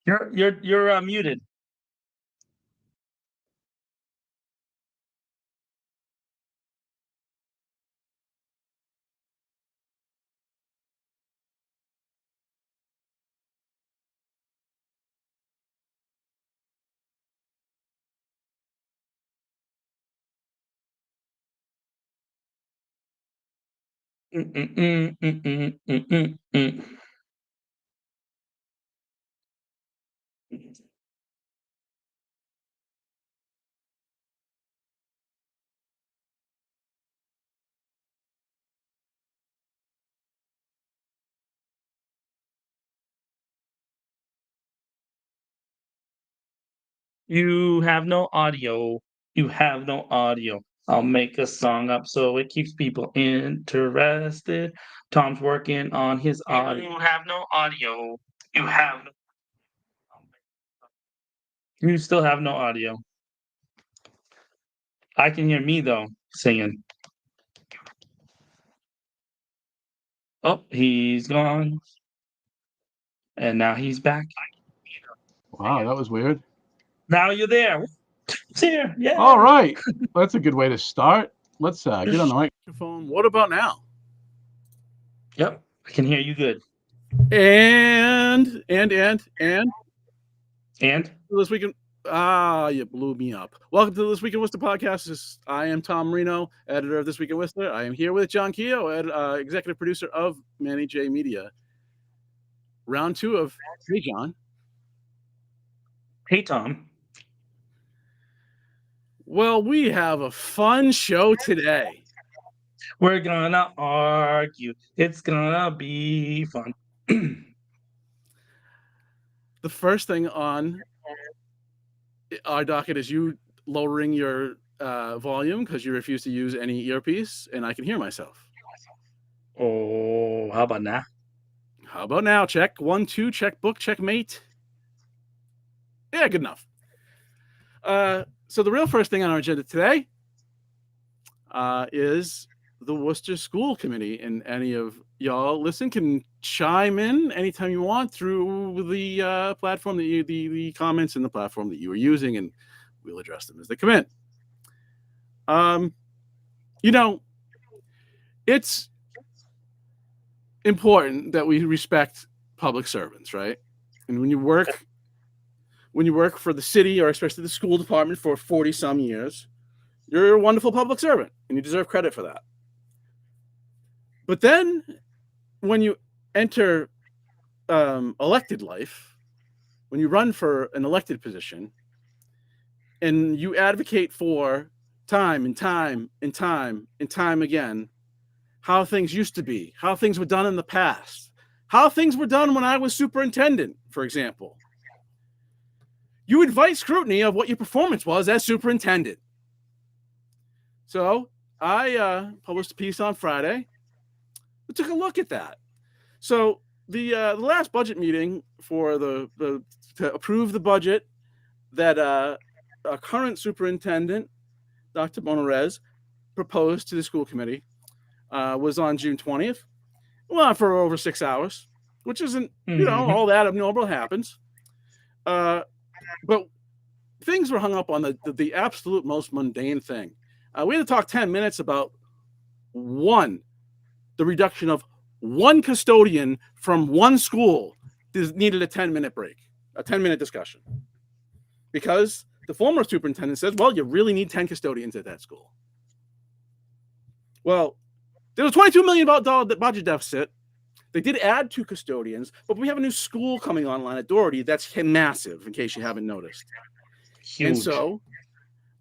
You're muted. Mm, mm, mm, mm, mm, mm, mm, mm. You have no audio. You have no audio. I'll make a song up so it keeps people interested. Tom's working on his audio. You have no audio. You have. You still have no audio. I can hear me though singing. Oh, he's gone, and now he's back. Wow, that was weird. Now you're there. It's here. Yeah. All right. That's a good way to start. Let's get on the microphone. What about now? Yep. I can hear you good. And And this weekend. You blew me up. Welcome to This Week in Worcester podcast. I am Tom Marino, editor of This Week in Worcester. I am here with John Keogh, executive producer of Manny J Media. Round two of Hey John. Hey Tom. Well, we have a fun show today. We're gonna argue. It's gonna be fun. The first thing on our docket is you lowering your volume because you refuse to use any earpiece, and I can hear myself. Oh, how about now? How about now? Check 1, 2, check book, checkmate. Yeah, good enough. So the real first thing on our agenda today is the Worcester School Committee, and any of y'all listen can chime in anytime you want through the platform that the comments in the platform that you are using, and we'll address them as they come in. It's important that we respect public servants, right? And when you work for the city, or especially the school department, for 40 some years, you're a wonderful public servant and you deserve credit for that. But then when you enter elected life, when you run for an elected position and you advocate for time and time and time and time again how things used to be, how things were done in the past, how things were done when I was superintendent, for example, you invite scrutiny of what your performance was as superintendent. So I published a piece on Friday that took a look at that. So the last budget meeting for to approve the budget that our current superintendent, Dr. Bonares, proposed to the school committee was on June 20th. Well, for over 6 hours, which isn't, all that abnormal happens. But things were hung up on the absolute most mundane thing. We had to talk 10 minutes about the reduction of one custodian from one school needed a 10-minute break, a 10-minute discussion. Because the former superintendent says, well, you really need 10 custodians at that school. Well, there was $22 million budget deficit. They did add 2 custodians, but we have a new school coming online at Doherty that's massive, in case you haven't noticed. Huge. And so,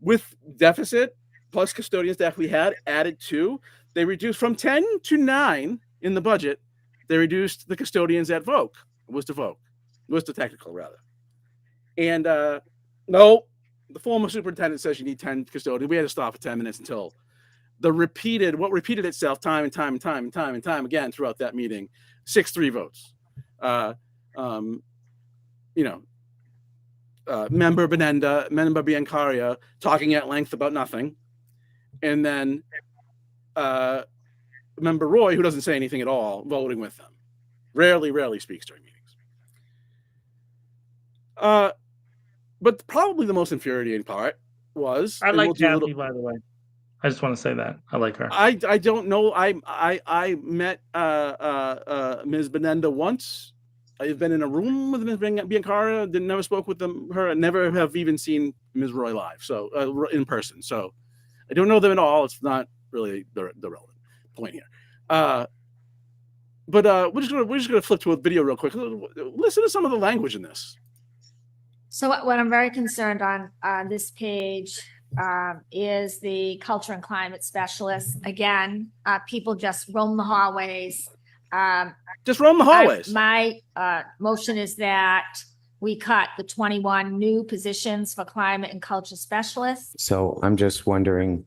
with deficit plus custodians that we had added 2, they reduced from 10 to 9 in the budget. They reduced the custodians at Worcester Technical, rather. And no, the former superintendent says you need 10 custodians. We had to stop for 10 minutes until what repeated itself time and time again throughout that meeting, 6-3 votes. Member Biancaria talking at length about nothing, and then member Roy, who doesn't say anything at all, voting with them. Rarely speaks during meetings. But probably the most infuriating part was, I and like we'll do a little. Kathy, by the way. I just want to say that I like her. I don't know. I met Ms. Benenda once. I've been in a room with Ms. Biancara. Never spoke with her. I never have even seen Ms. Roy live, so in person. So I don't know them at all. It's not really the relevant point here. But we're just gonna flip to a video real quick. Listen to some of the language in this. So what I'm very concerned on this page is the culture and climate specialist. Again, people just roam the hallways. Just roam the hallways. My motion is that we cut the 21 new positions for climate and culture specialists. So I'm just wondering,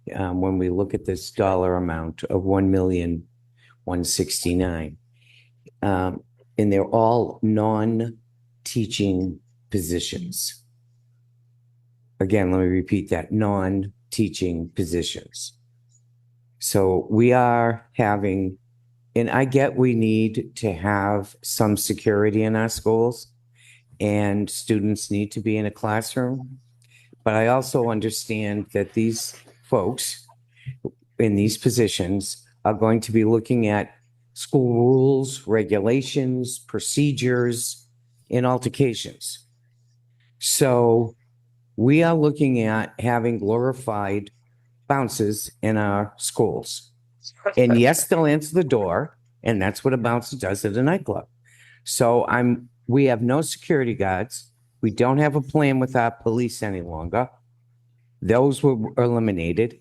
when we look at this dollar amount of 1,169,000, and they're all non-teaching positions. Again, let me repeat that, non-teaching positions. So we are having, and I get we need to have some security in our schools and students need to be in a classroom. But I also understand that these folks in these positions are going to be looking at school rules, regulations, procedures, and altercations. So we are looking at having glorified bouncers in our schools. And yes, they'll answer the door, and that's what a bouncer does at a nightclub. So we have no security guards. We don't have a plan with our police any longer. Those were eliminated.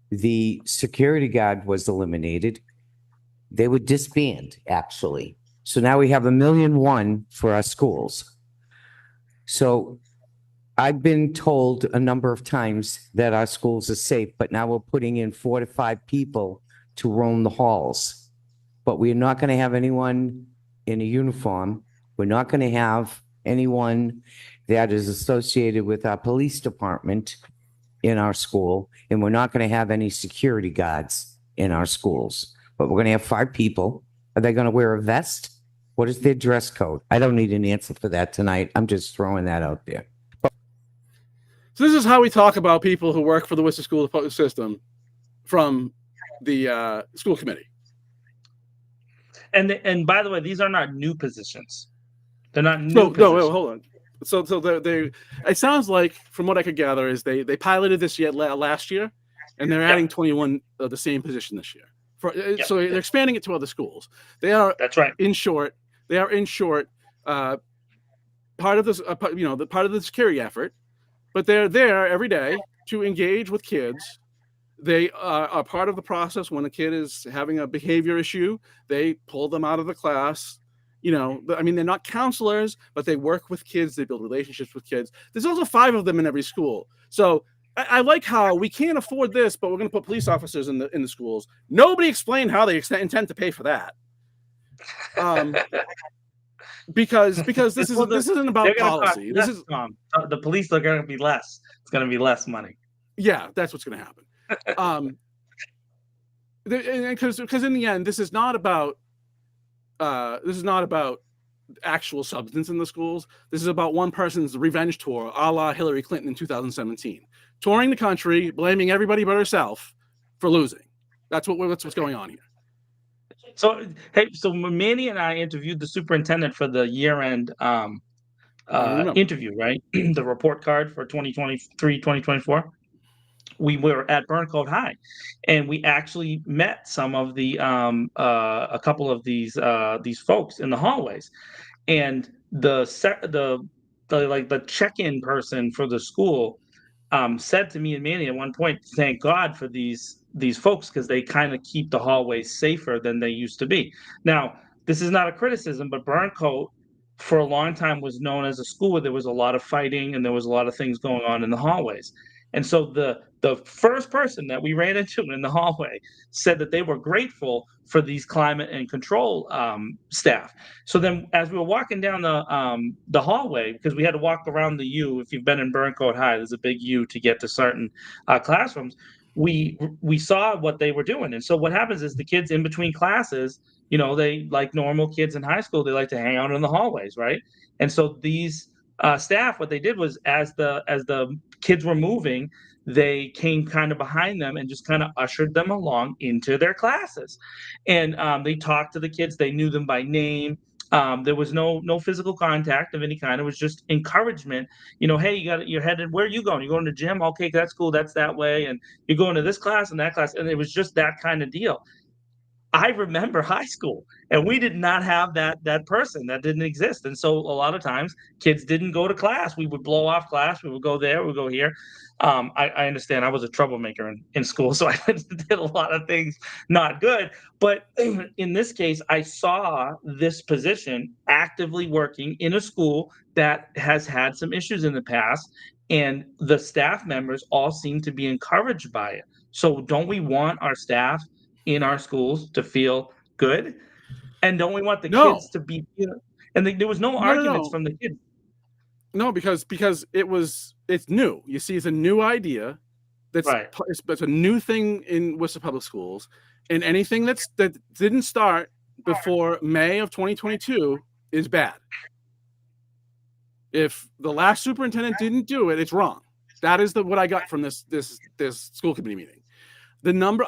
The security guard was eliminated. They were disbanded, actually. So now we have 1,000,001 for our schools. So I've been told a number of times that our schools are safe, but now we're putting in 4 to 5 people to roam the halls. But we're not going to have anyone in a uniform. We're not going to have anyone that is associated with our police department in our school. And we're not going to have any security guards in our schools. But we're going to have 5 people. Are they going to wear a vest? What is their dress code? I don't need an answer for that tonight. I'm just throwing that out there. So this is how we talk about people who work for the Worcester School system from the school committee. And by the way, these are not new positions. They're not new positions. No, hold on. So they it sounds like, from what I could gather, is they piloted this last year, and they're adding 21 of the same position this year. So they're expanding it to other schools. They are. That's right. In short, part of this, the part of the security effort, but they're there every day to engage with kids. They are part of the process. When a kid is having a behavior issue, they pull them out of the class. They're not counselors, but they work with kids. They build relationships with kids. There's also 5 of them in every school. So I like how we can't afford this, but we're going to put police officers in the schools. Nobody explained how they intend to pay for that. Because this isn't about policy. This is the police are going to be less. It's going to be less money. Yeah, that's what's going to happen. Because in the end, this is not about actual substance in the schools. This is about one person's revenge tour, a la Hillary Clinton in 2017, touring the country, blaming everybody but herself for losing. That's what's going on here. So Manny and I interviewed the superintendent for the year-end interview, right? The report card for 2023, 2024. We were at Burncoat High, and we actually met some of the a couple of these folks in the hallways, and the check-in person for the school said to me and Manny at one point, "Thank God for these folks, because they kind of keep the hallways safer than they used to be." Now, this is not a criticism, but Burncoat for a long time was known as a school where there was a lot of fighting and there was a lot of things going on in the hallways. And so the first person that we ran into in the hallway said that they were grateful for these climate and control staff. So then, as we were walking down the hallway, because we had to walk around the U. If you've been in Burncoat High, there's a big U to get to certain classrooms. we saw what they were doing. And so what happens is the kids in between classes, they, like normal kids in high school, they like to hang out in the hallways, right? And so these staff, what they did was, as the kids were moving, they came kind of behind them and just kind of ushered them along into their classes. And they talked to the kids. They knew them by name. There was no physical contact of any kind. It was just encouragement. Hey, you're headed. Where are you going? You're going to the gym? Okay, that's cool. That's that way. And you're going to this class and that class. And it was just that kind of deal. I remember high school, and we did not have that person. That didn't exist. And so a lot of times kids didn't go to class. We would blow off class. We would go there. We would go here. I understand I was a troublemaker in school, so I did a lot of things not good. But in this case, I saw this position actively working in a school that has had some issues in the past, and the staff members all seem to be encouraged by it. So don't we want our staff in our schools to feel good? And don't we want the No. kids to be, and there was no No, arguments no. from the kids. No, because it's new. You see, it's a new idea. Right. It's a new thing in Worcester Public Schools, and anything that didn't start before May of 2022 is bad. If the last superintendent didn't do it, it's wrong. That is what I got from this school committee meeting. The number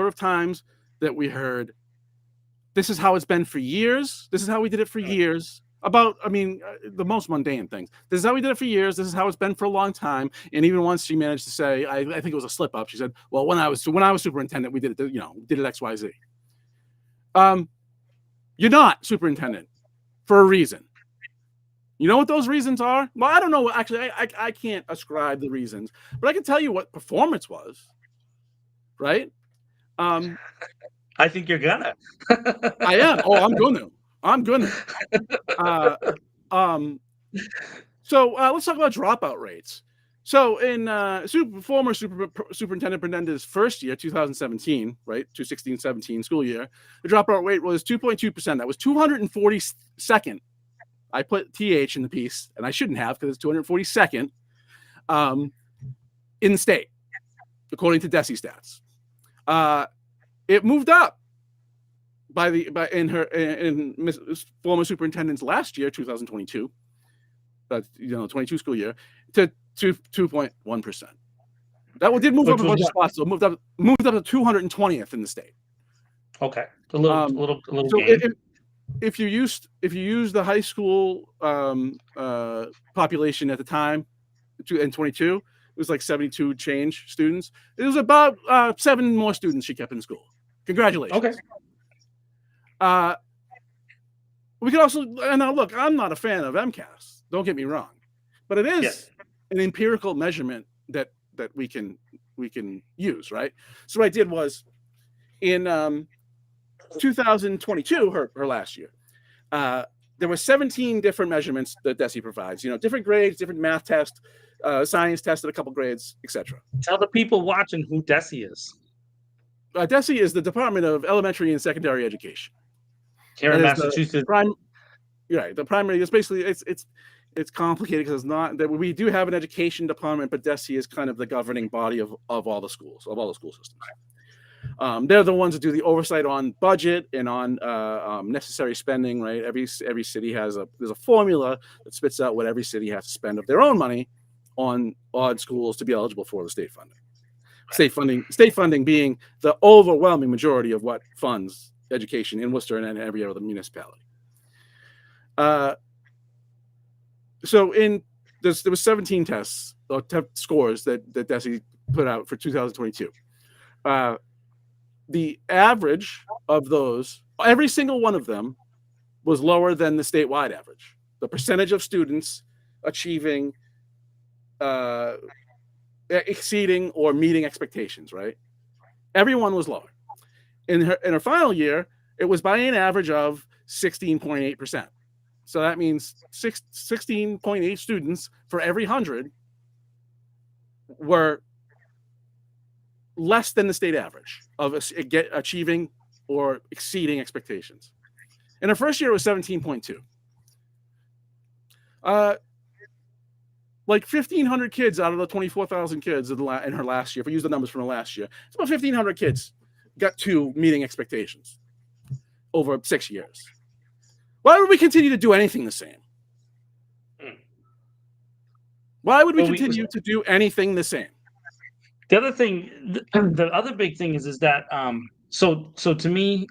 of times that we heard, this is how it's been for years. This is how we did it for years. The most mundane things. This is how we did it for years. This is how it's been for a long time. And even once she managed to say, I think it was a slip up. She said, "Well, when I was superintendent, we did it. Did it X, Y, Z." You're not superintendent for a reason. You know what those reasons are? Well, I don't know. Actually, I can't ascribe the reasons, but I can tell you what performance was. Right? I think you're gonna. I am. Oh, I'm gonna. So let's talk about dropout rates. So in former Superintendent Bernenda's first year, 2017, right, 2016-17 school year, the dropout rate was 2.2%. That was 242nd. I put TH in the piece, and I shouldn't have, because it's 242nd in the state, according to DESI stats. It moved up in former superintendent's last year, 2022, 22 school year, to 2.1%. That did move up a bunch of spots. So moved up to 220th in the state. Okay, a little. So if you use the high school population at the time, in 22, it was like 72 change students. It was about 7 more students she kept in school. Congratulations. Okay. We could also, and now look, I'm not a fan of MCAS. Don't get me wrong, but it is an empirical measurement that we can use, right? So what I did was in 2022, her last year, there were 17 different measurements that DESI provides. Different grades, different math tests, science tested a couple grades, etc. Tell the people watching who DESI is. DESI is the Department of Elementary and Secondary Education. Here in Massachusetts. The primary is basically it's complicated because it's not that we do have an education department, but DESI is kind of the governing body of all the schools, of all the school systems. They're the ones that do the oversight on budget and on necessary spending, right? Every city there's a formula that spits out what every city has to spend of their own money on schools to be eligible for the state funding. State funding being the overwhelming majority of what funds education in Worcester and every other municipality. So there was 17 tests or scores that DESI put out for 2022. The average of those, every single one of them, was lower than the statewide average. The percentage of students achieving, exceeding or meeting expectations, right? Everyone was lower. In her final year, it was by an average of 16.8%. So that means 16.8 students for every 100 were less than the state average of achieving or exceeding expectations. In her first year, it was 17.2. like 1,500 kids out of the 24,000 kids in her last year. If we use the numbers from the last year, it's about 1,500 kids got to meeting expectations over 6 years. Why would we continue to do anything the same? Why would we continue to do anything the same? The other thing, the other big thing is that so to me,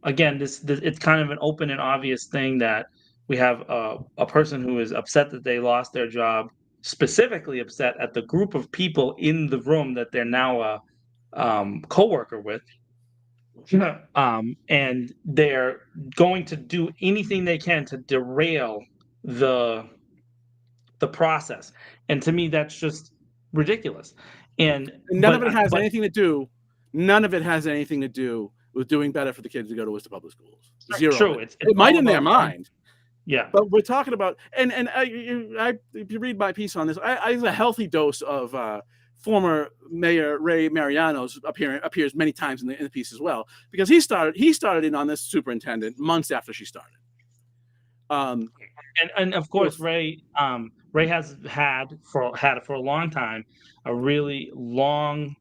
again, this it's kind of an open and obvious thing that we have a person who is upset that they lost their job, specifically upset at the group of people in the room that they're now a coworker with. And they're going to do anything they can to derail the process. And to me, that's just ridiculous. And none of it has anything to do. None of it has anything to do with doing better for the kids to go to Worcester Public Schools. Zero. True. It might in their mind. Yeah. But we're talking about, and if you read my piece on this, I have a healthy dose of former Mayor Ray Mariano's appears many times in the piece as well, because he started in on this superintendent months after she started. And of course, Ray has had for a long time a really long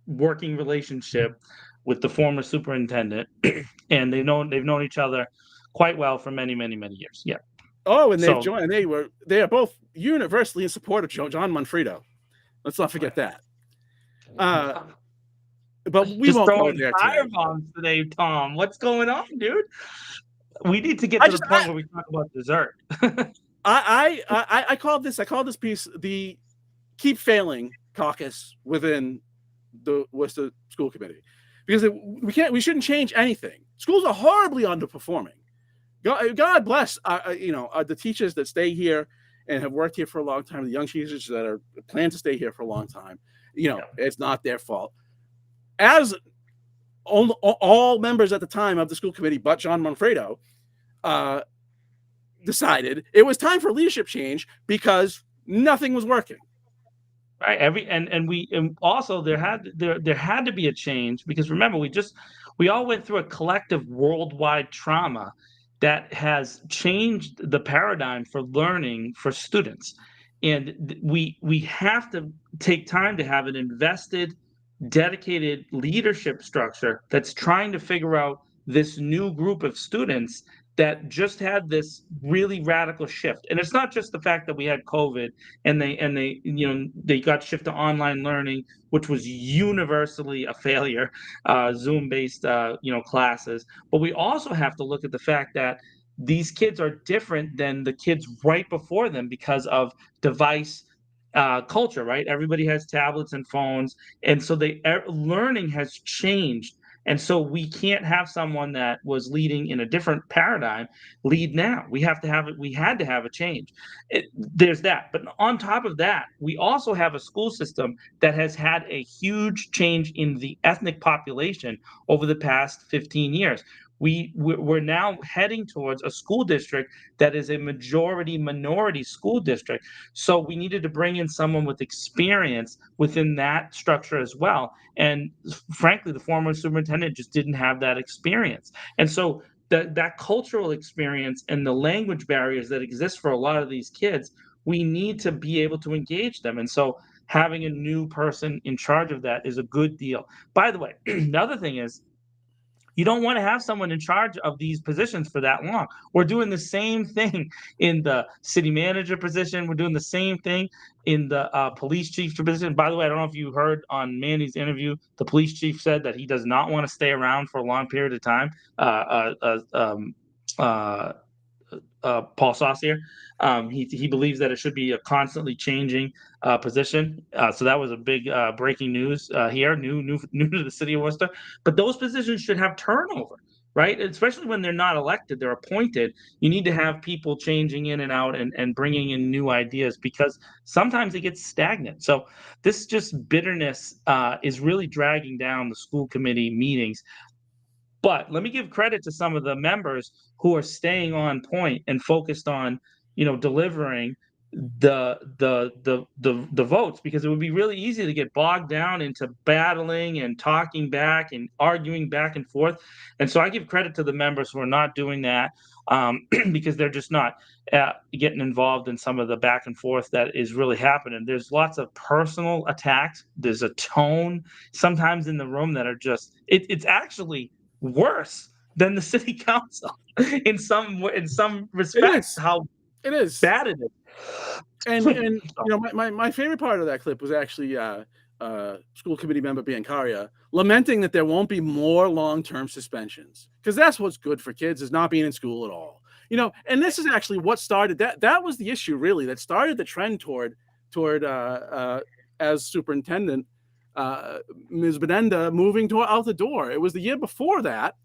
working relationship with the former superintendent, and they've known each other quite well for many years. Yeah. Oh, and they've joined. They are both universally in support of John Manfredo. Let's not forget that. But we just won't go throwing there firebombs today, Tom. What's going on, dude? We need to get to the point where we talk about dessert. I called this piece the Keep Failing caucus within the Worcester School Committee, because we shouldn't change anything. Schools are horribly underperforming. God bless the teachers that stay here and have worked here for a long time. The young teachers that are plan to stay here for a long time. It's not their fault. As all members at the time of the school committee, but John Manfredo, decided it was time for leadership change because nothing was working. Right. And also there had to be a change, because remember, we all went through a collective worldwide trauma that has changed the paradigm for learning for students. And we have to take time to have an invested, dedicated leadership structure that's trying to figure out this new group of students that just had this really radical shift. And it's not just the fact that we had COVID and they got shifted to online learning, which was universally a failure, Zoom-based classes. But we also have to look at the fact that these kids are different than the kids right before them because of device culture, right? Everybody has tablets and phones, and so learning has changed. And so we can't have someone that was leading in a different paradigm lead now. We had to have a change. There's that. But on top of that, we also have a school system that has had a huge change in the ethnic population over the past 15 years. We're now heading towards a school district that is a majority minority school district. So we needed to bring in someone with experience within that structure as well. And frankly, the former superintendent just didn't have that experience. And so that cultural experience and the language barriers that exist for a lot of these kids, we need to be able to engage them. And so having a new person in charge of that is a good deal. By the way, the other thing is, you don't want to have someone in charge of these positions for that long. We're doing the same thing in the city manager position. We're doing the same thing in the police chief position. By the way, I don't know if you heard on Mandy's interview, the police chief said that he does not want to stay around for a long period of time. Paul Saucier. He believes that it should be a constantly changing position. So that was a big breaking news here, new to the city of Worcester. But those positions should have turnover, right? Especially when they're not elected, they're appointed. You need to have people changing in and out and bringing in new ideas, because sometimes it gets stagnant. So this just bitterness is really dragging down the school committee meetings. But let me give credit to some of the members who are staying on point and focused on, delivering the votes, because it would be really easy to get bogged down into battling and talking back and arguing back and forth. And so I give credit to the members who are not doing that, because they're just not getting involved in some of the back and forth that is really happening. There's lots of personal attacks. There's a tone sometimes in the room that are just it's actually worse than the city council in some It respects. is. How It is. bad it is. And my favorite part of that clip was actually school committee member Biancaria lamenting that there won't be more long-term suspensions, because that's what's good for kids, is not being in school at all. And this is actually what started that was the issue, really, that started the trend toward as superintendent, Ms. Benenda moving out the door. It was the year before that,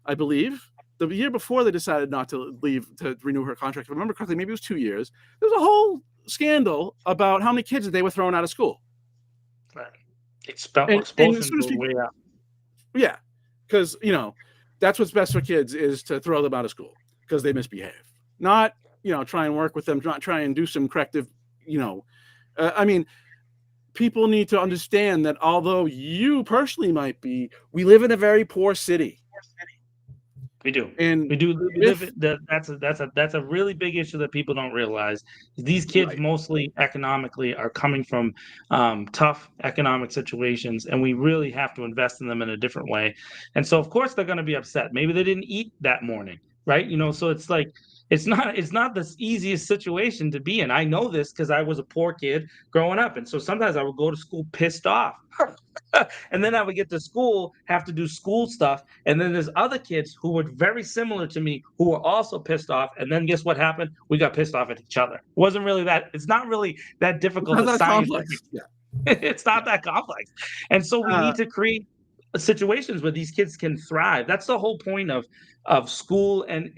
I believe. The year before they decided not to leave to renew her contract, if I remember correctly, maybe it was 2 years. There was a whole scandal about how many kids that they were throwing out of school. Right. And as expulsions soon as were way up. Yeah, because that's what's best for kids, is to throw them out of school because they misbehave. Not try and work with them, not try and do some corrective. I mean, people need to understand that although you personally might be, we live in a very poor city. We do. And we do live that's a really big issue that people don't realize. These kids Right. mostly economically are coming from tough economic situations, and we really have to invest in them in a different way. And so of course they're going to be upset. Maybe they didn't eat that morning, right? So it's like it's not the easiest situation to be in. I know this because I was a poor kid growing up, and so sometimes I would go to school pissed off. And then I would get to school, have to do school stuff. And then there's other kids who were very similar to me who were also pissed off. And then guess what happened? We got pissed off at each other. It's not really that difficult. It's not that complex. Yeah. It's not that complex. And so we need to create situations where these kids can thrive. That's the whole point of school, and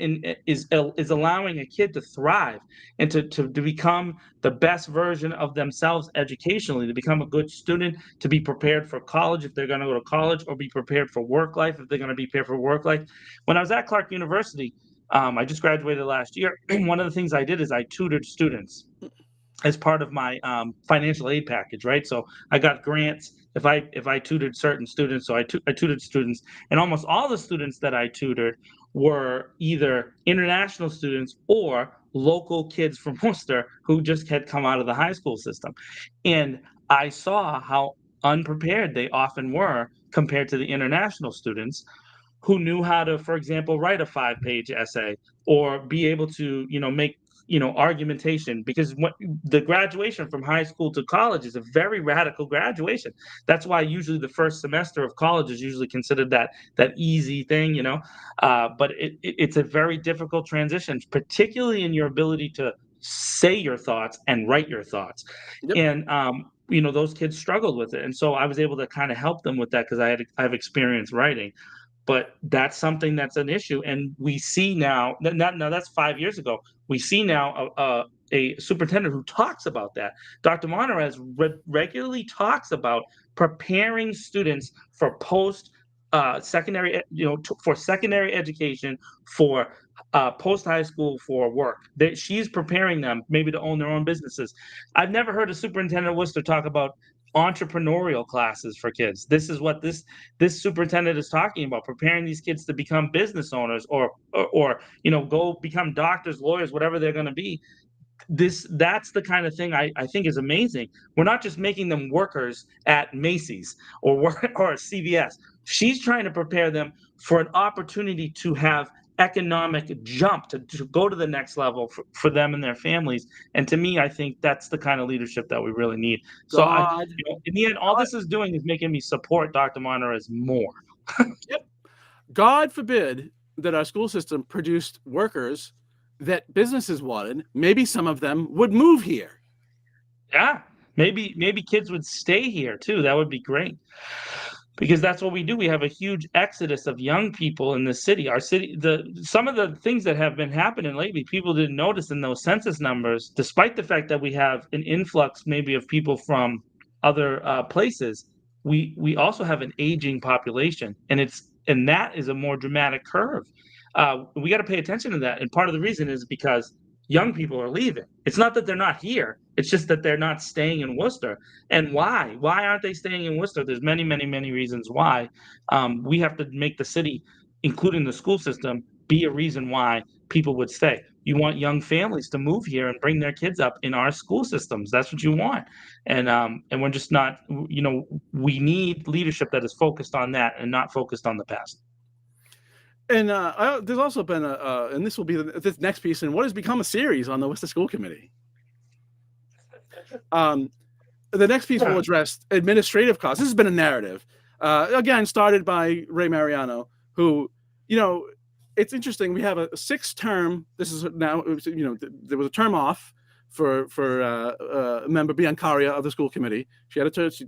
is allowing a kid to thrive and to become the best version of themselves educationally, to become a good student, to be prepared for college if they're going to go to college, or be prepared for work life if they're going to be prepared for work life. When I was at Clark University, I just graduated last year. One of the things I did is I tutored students as part of my financial aid package, right? So I got grants if I tutored certain students. So I tutored students, and almost all the students that I tutored were either international students or local kids from Worcester who just had come out of the high school system. And I saw how unprepared they often were compared to the international students who knew how to, for example, write a 5-page essay, or be able to, make argumentation, because the graduation from high school to college is a very radical graduation. That's why usually the first semester of college is usually considered that easy thing, but it's a very difficult transition, particularly in your ability to say your thoughts and write your thoughts. Yep. And those kids struggled with it, and so I was able to kind of help them with that because I have experience writing. But that's something that's an issue, and we see now. Now that's 5 years ago. We see now a superintendent who talks about that. Dr. Monterez regularly talks about preparing students for secondary, for secondary education, for post high school, for work. She's preparing them maybe to own their own businesses. I've never heard a superintendent of Worcester talk about entrepreneurial classes for kids. This is what this superintendent is talking about, preparing these kids to become business owners, or go become doctors, lawyers, whatever they're going to be. That's the kind of thing I think is amazing. We're not just making them workers at Macy's or CVS. She's trying to prepare them for an opportunity to have economic jump, to go to the next level for them and their families. And to me, I think that's the kind of leadership that we really need. So in the end, all this is doing is making me support Dr. Monterez more. Yep. God forbid that our school system produced workers that businesses wanted. Maybe some of them would move here. Yeah, maybe kids would stay here too. That would be great. Because that's what we do. We have a huge exodus of young people in the city. Our city, some of the things that have been happening lately, people didn't notice in those census numbers, despite the fact that we have an influx maybe of people from other places. We also have an aging population, and that is a more dramatic curve. We got to pay attention to that. And part of the reason is because young people are leaving. It's not that they're not here. It's just that they're not staying in Worcester. And why? Why aren't they staying in Worcester? There's many, many, many reasons why. We have to make the city, including the school system, be a reason why people would stay. You want young families to move here and bring their kids up in our school systems. That's what you want. And we're just not, we need leadership that is focused on that and not focused on the past. And there's also been and this will be this next piece, and what has become a series on the Worcester School Committee. The next piece will address administrative costs. This has been a narrative, again, started by Ray Mariano, who, it's interesting. We have a 6th term. This is now, there was a term off for member Biancaria of the school committee. She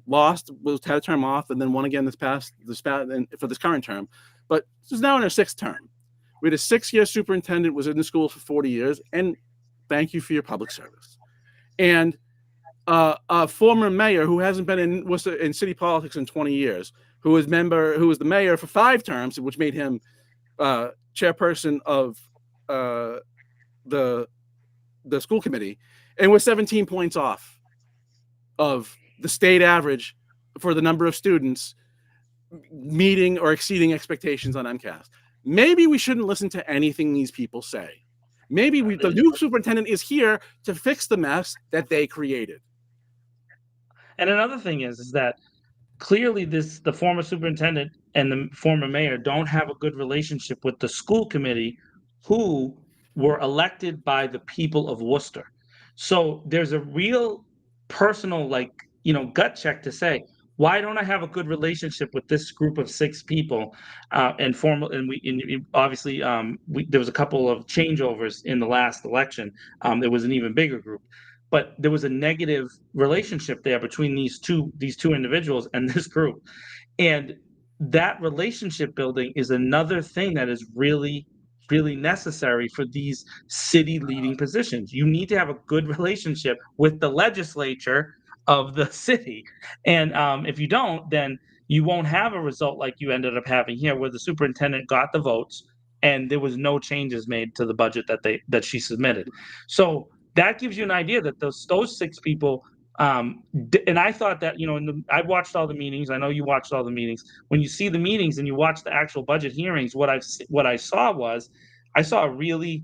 lost, had a term off, and then won again for this current term. But this is now in her 6th term. We had a 6-year superintendent, was in the school for 40 years, and thank you for your public service. And a former mayor who hasn't been in city politics in 20 years, who was the mayor for 5 terms, which made him chairperson of the school committee, and was 17 points off of the state average for the number of students meeting or exceeding expectations on MCAS. Maybe we shouldn't listen to anything these people say. Maybe the new superintendent is here to fix the mess that they created. And another thing is that clearly the former superintendent and the former mayor don't have a good relationship with the school committee, who were elected by the people of Worcester. So there's a real personal, gut check to say, why don't I have a good relationship with this group of 6 people? Obviously, there was a couple of changeovers in the last election. There was an even bigger group, but there was a negative relationship there between these two individuals and this group. And that relationship building is another thing that is really, really necessary for these city leading positions. You need to have a good relationship with the legislature of the city. And if you don't, then you won't have a result like you ended up having here, where the superintendent got the votes and there was no changes made to the budget that she submitted. So that gives you an idea that those 6 people, and I thought that, I watched all the meetings. I know you watched all the meetings. When you see the meetings and you watch the actual budget hearings, what I saw a really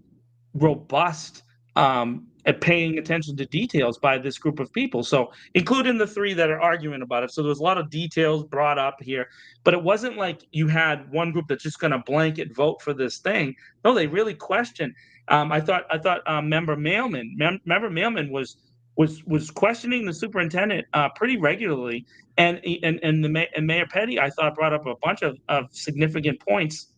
robust at paying attention to details by this group of people. So including the 3 that are arguing about it. So there was a lot of details brought up here, but it wasn't like you had one group that's just going to blanket vote for this thing. No, they really questioned. I thought Member Mailman was questioning the superintendent pretty regularly, and Mayor Petty, I thought, brought up a bunch of significant points.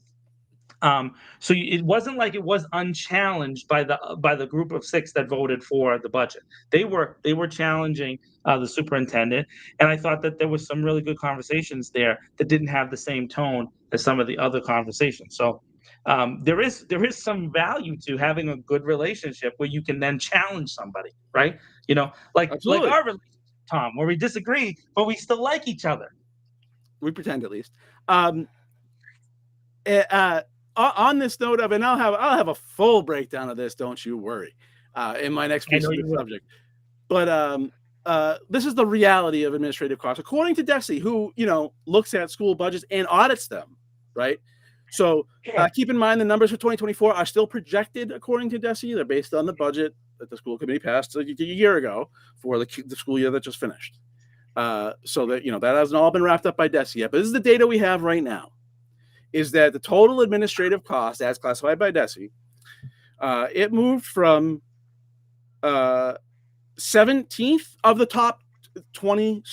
So it wasn't like it was unchallenged by the group of 6 that voted for the budget. They were challenging the superintendent, and I thought that there was some really good conversations there that didn't have the same tone as some of the other conversations. So there is some value to having a good relationship where you can then challenge somebody, right? Like our relationship, Tom, where we disagree, but we still like each other. We pretend, at least. On this note of, and I'll have a full breakdown of this, don't you worry, in my next piece of the subject. But this is the reality of administrative costs, according to DESE, who looks at school budgets and audits them, right? So keep in mind the numbers for 2024 are still projected according to DESE. They're based on the budget that the school committee passed a year ago for the school year that just finished. So that that hasn't all been wrapped up by DESE yet. But this is the data we have right now. Is that the total administrative cost, as classified by DESE, it moved from 17th of the top 20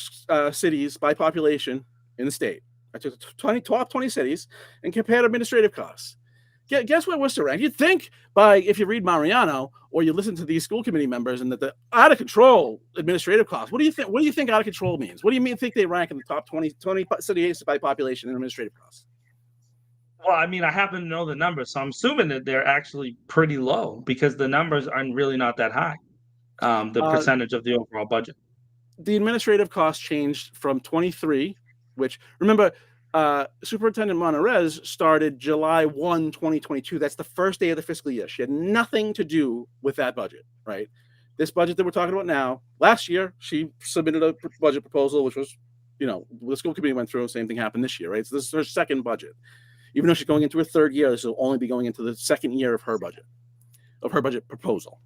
cities by population in the state. I took the top 20 cities and compared administrative costs. Guess where Worcester ranked? You'd think if you read Mariano or you listen to these school committee members, and that the out of control administrative costs. What do you think? What do you think out of control means? What do you think they rank in the top 20 cities by population in administrative costs? Well, I mean, I happen to know the numbers, so I'm assuming that they're actually pretty low because the numbers are really not that high, the percentage of the overall budget. The administrative costs changed from 23, which, remember, Superintendent Monterez started July 1, 2022. That's the first day of the fiscal year. She had nothing to do with that budget, right? This budget that we're talking about now, last year, she submitted a budget proposal, which was, the school committee went through. Same thing happened this year, right? So this is her second budget. Even though she's going into her third year, this will only be going into the second year of her budget proposal.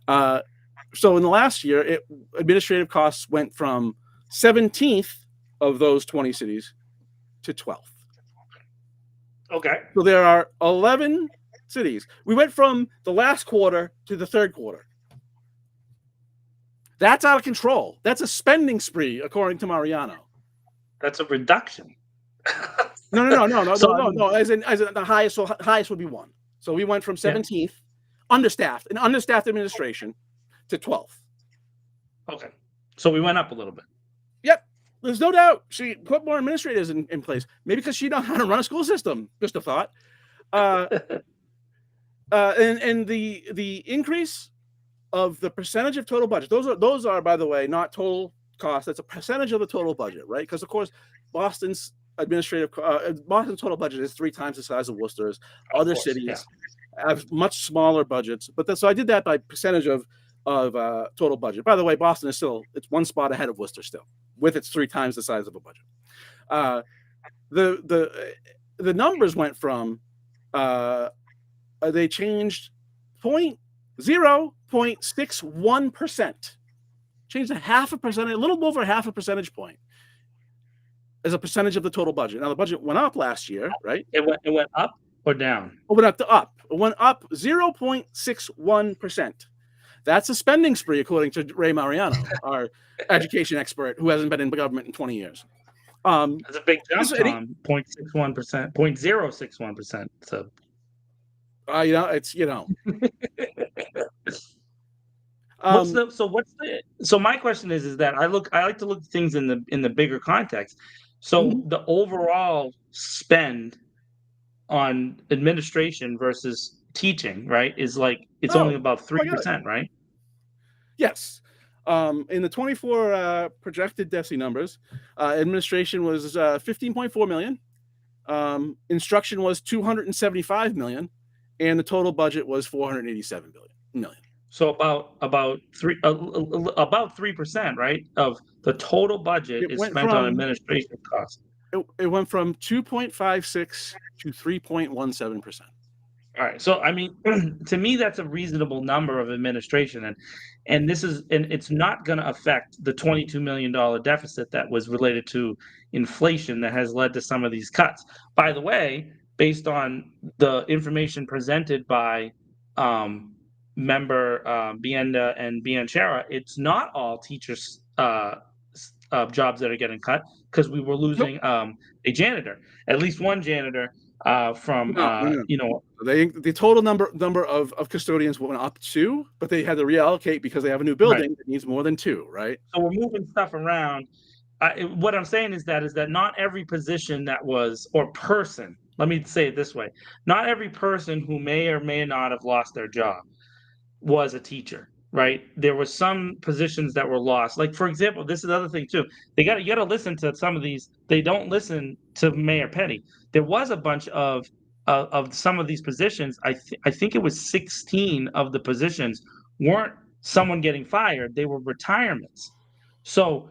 So in the last year, administrative costs went from 17th of those 20 cities to 12th. Okay. So there are 11 cities. We went from the last quarter to the third quarter. That's out of control. That's a spending spree, according to Mariano. That's a reduction. No. As in the highest. So highest would be 1. So we went from 17th, understaffed administration, to 12th. Okay. So we went up a little bit. Yep. There's no doubt she put more administrators in place. Maybe because she knows how to run a school system. Just a thought. And the increase of the percentage of total budget. Those are, by the way, not total cost. That's a percentage of the total budget, right? Because of course, Boston's total budget is 3 times the size of Worcester's. Other cities have much smaller budgets, so I did that by percentage of total budget. By the way, Boston is it's 1 spot ahead of Worcester still, with its 3 times the size of a budget. The numbers went from they changed 0.61%, changed a little over half a percentage point as a percentage of the total budget. Now the budget went up last year, right? It went up or down? It went up. It went up 0.61%. That's a spending spree, according to Ray Mariano, our education expert who hasn't been in government in 20 years. That's a big jump, Tom. 0.61%, 0.061%. So, So my question is that I like to look at things in the bigger context. So the overall spend on administration versus teaching, right, is it's only about 3%, right? Yes. In the 24 projected DESE numbers, administration was $15.4 million. Instruction was $275 million, and the total budget was $487 million. So about 3%, right, of the total budget is spent on administration costs. It went from 2.56 to 3.17%. All right. So, I mean, to me, that's a reasonable number of administration. And it's not going to affect the $22 million deficit that was related to inflation that has led to some of these cuts. By the way, based on the information presented by member Bienda and Bianchera, it's not all teachers' jobs that are getting cut, because we were losing a janitor, at least one janitor from the total number of custodians went up 2, but they had to reallocate because they have a new building that needs more than 2, right? So we're moving stuff around. What I'm saying is that not every position or person, let me say it this way, not every person who may or may not have lost their job was a teacher, right? There were some positions that were lost. Like, for example, this is the other thing too. You got to listen to some of these. They don't listen to Mayor Petty. There was a bunch of some of these positions. I think it was 16 of the positions weren't someone getting fired. They were retirements. So,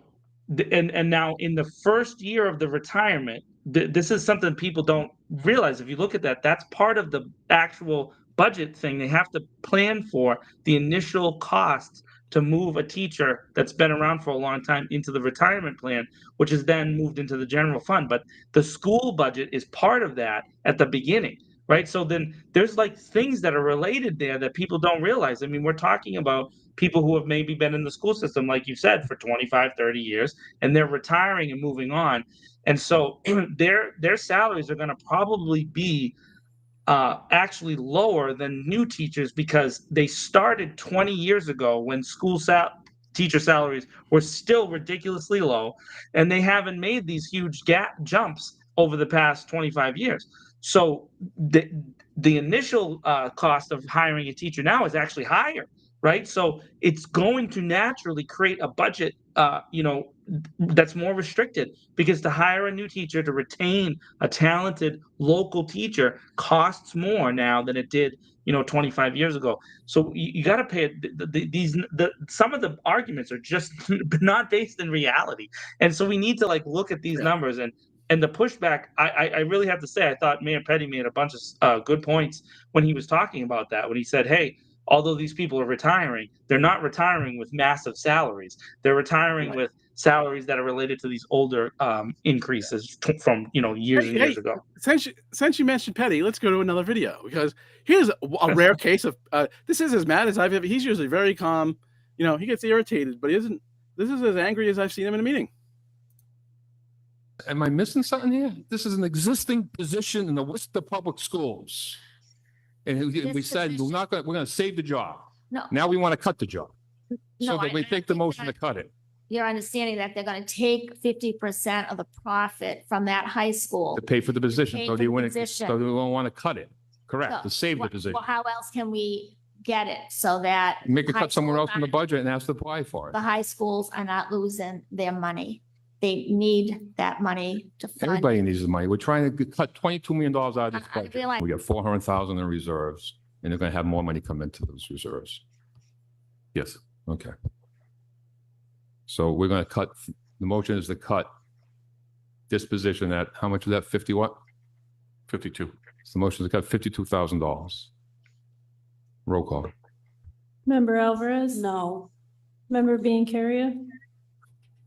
and now in the first year of the retirement, this is something people don't realize. If you look at that, that's part of the actual budget thing. They have to plan for the initial costs to move a teacher that's been around for a long time into the retirement plan, which is then moved into the general fund. But the school budget is part of that at the beginning, right? So then there's things that are related there that people don't realize. I mean, we're talking about people who have maybe been in the school system, like you said, for 25, 30 years, and they're retiring and moving on. And so their salaries are going to probably be actually lower than new teachers, because they started 20 years ago when teacher salaries were still ridiculously low, and they haven't made these huge jumps over the past 25 years. So the initial cost of hiring a teacher now is actually higher, right? So it's going to naturally create a budget that's more restricted, because to hire a new teacher, to retain a talented local teacher costs more now than it did, 25 years ago. So you got to pay it. Some of the arguments are just not based in reality, and so we need to like look at these numbers and the pushback. I really have to say, I thought Mayor Petty made a bunch of good points when he was talking about that. When he said, "Hey, although these people are retiring, they're not retiring with massive salaries. They're retiring with salaries that are related to these older increases from years and years ago." Since you mentioned Petty, let's go to another video, because here's a rare case of this is as mad as I've ever. He's usually very calm. He gets irritated, but he isn't. This is as angry as I've seen him in a meeting. Am I missing something here? This is an existing position in the Worcester Public Schools. And we said we're going to save the job. No. Now we want to cut the job. No, So that we take the motion to cut it. You're understanding that they're going to take 50% of the profit from that high school. To pay for the position. Pay So for they the want position. so they don't want to cut it. Correct. So, To save the well, position. Well, how else can we get it so that Make a high cut somewhere schools else in the aren't- budget and ask to apply for the it. high schools are not losing their money? They need that money to fund. Everybody needs the money. We're trying to cut $22 million out of this I budget. realize- We got 400,000 in reserves, and they're going to have more money come into those reserves. Yes. Okay. So we're going to cut, the motion is to cut this position at, how much was that? 50 what? 52. So the motion is to cut $52,000. Roll call. Member Alvarez? No. Member Biancaria?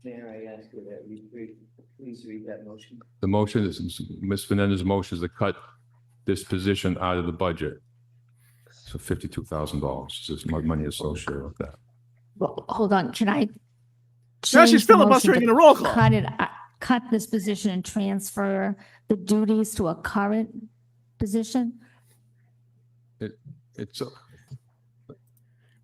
Mayor, I ask you that please read that motion. The motion is, Ms. Fernandez's motion is to cut this position out of the budget. So $52,000 is my money associated with that. Well, hold on, can I? Now she's change the motion filibustering to in a roll call. Cut this position and transfer the duties to a current position? It's,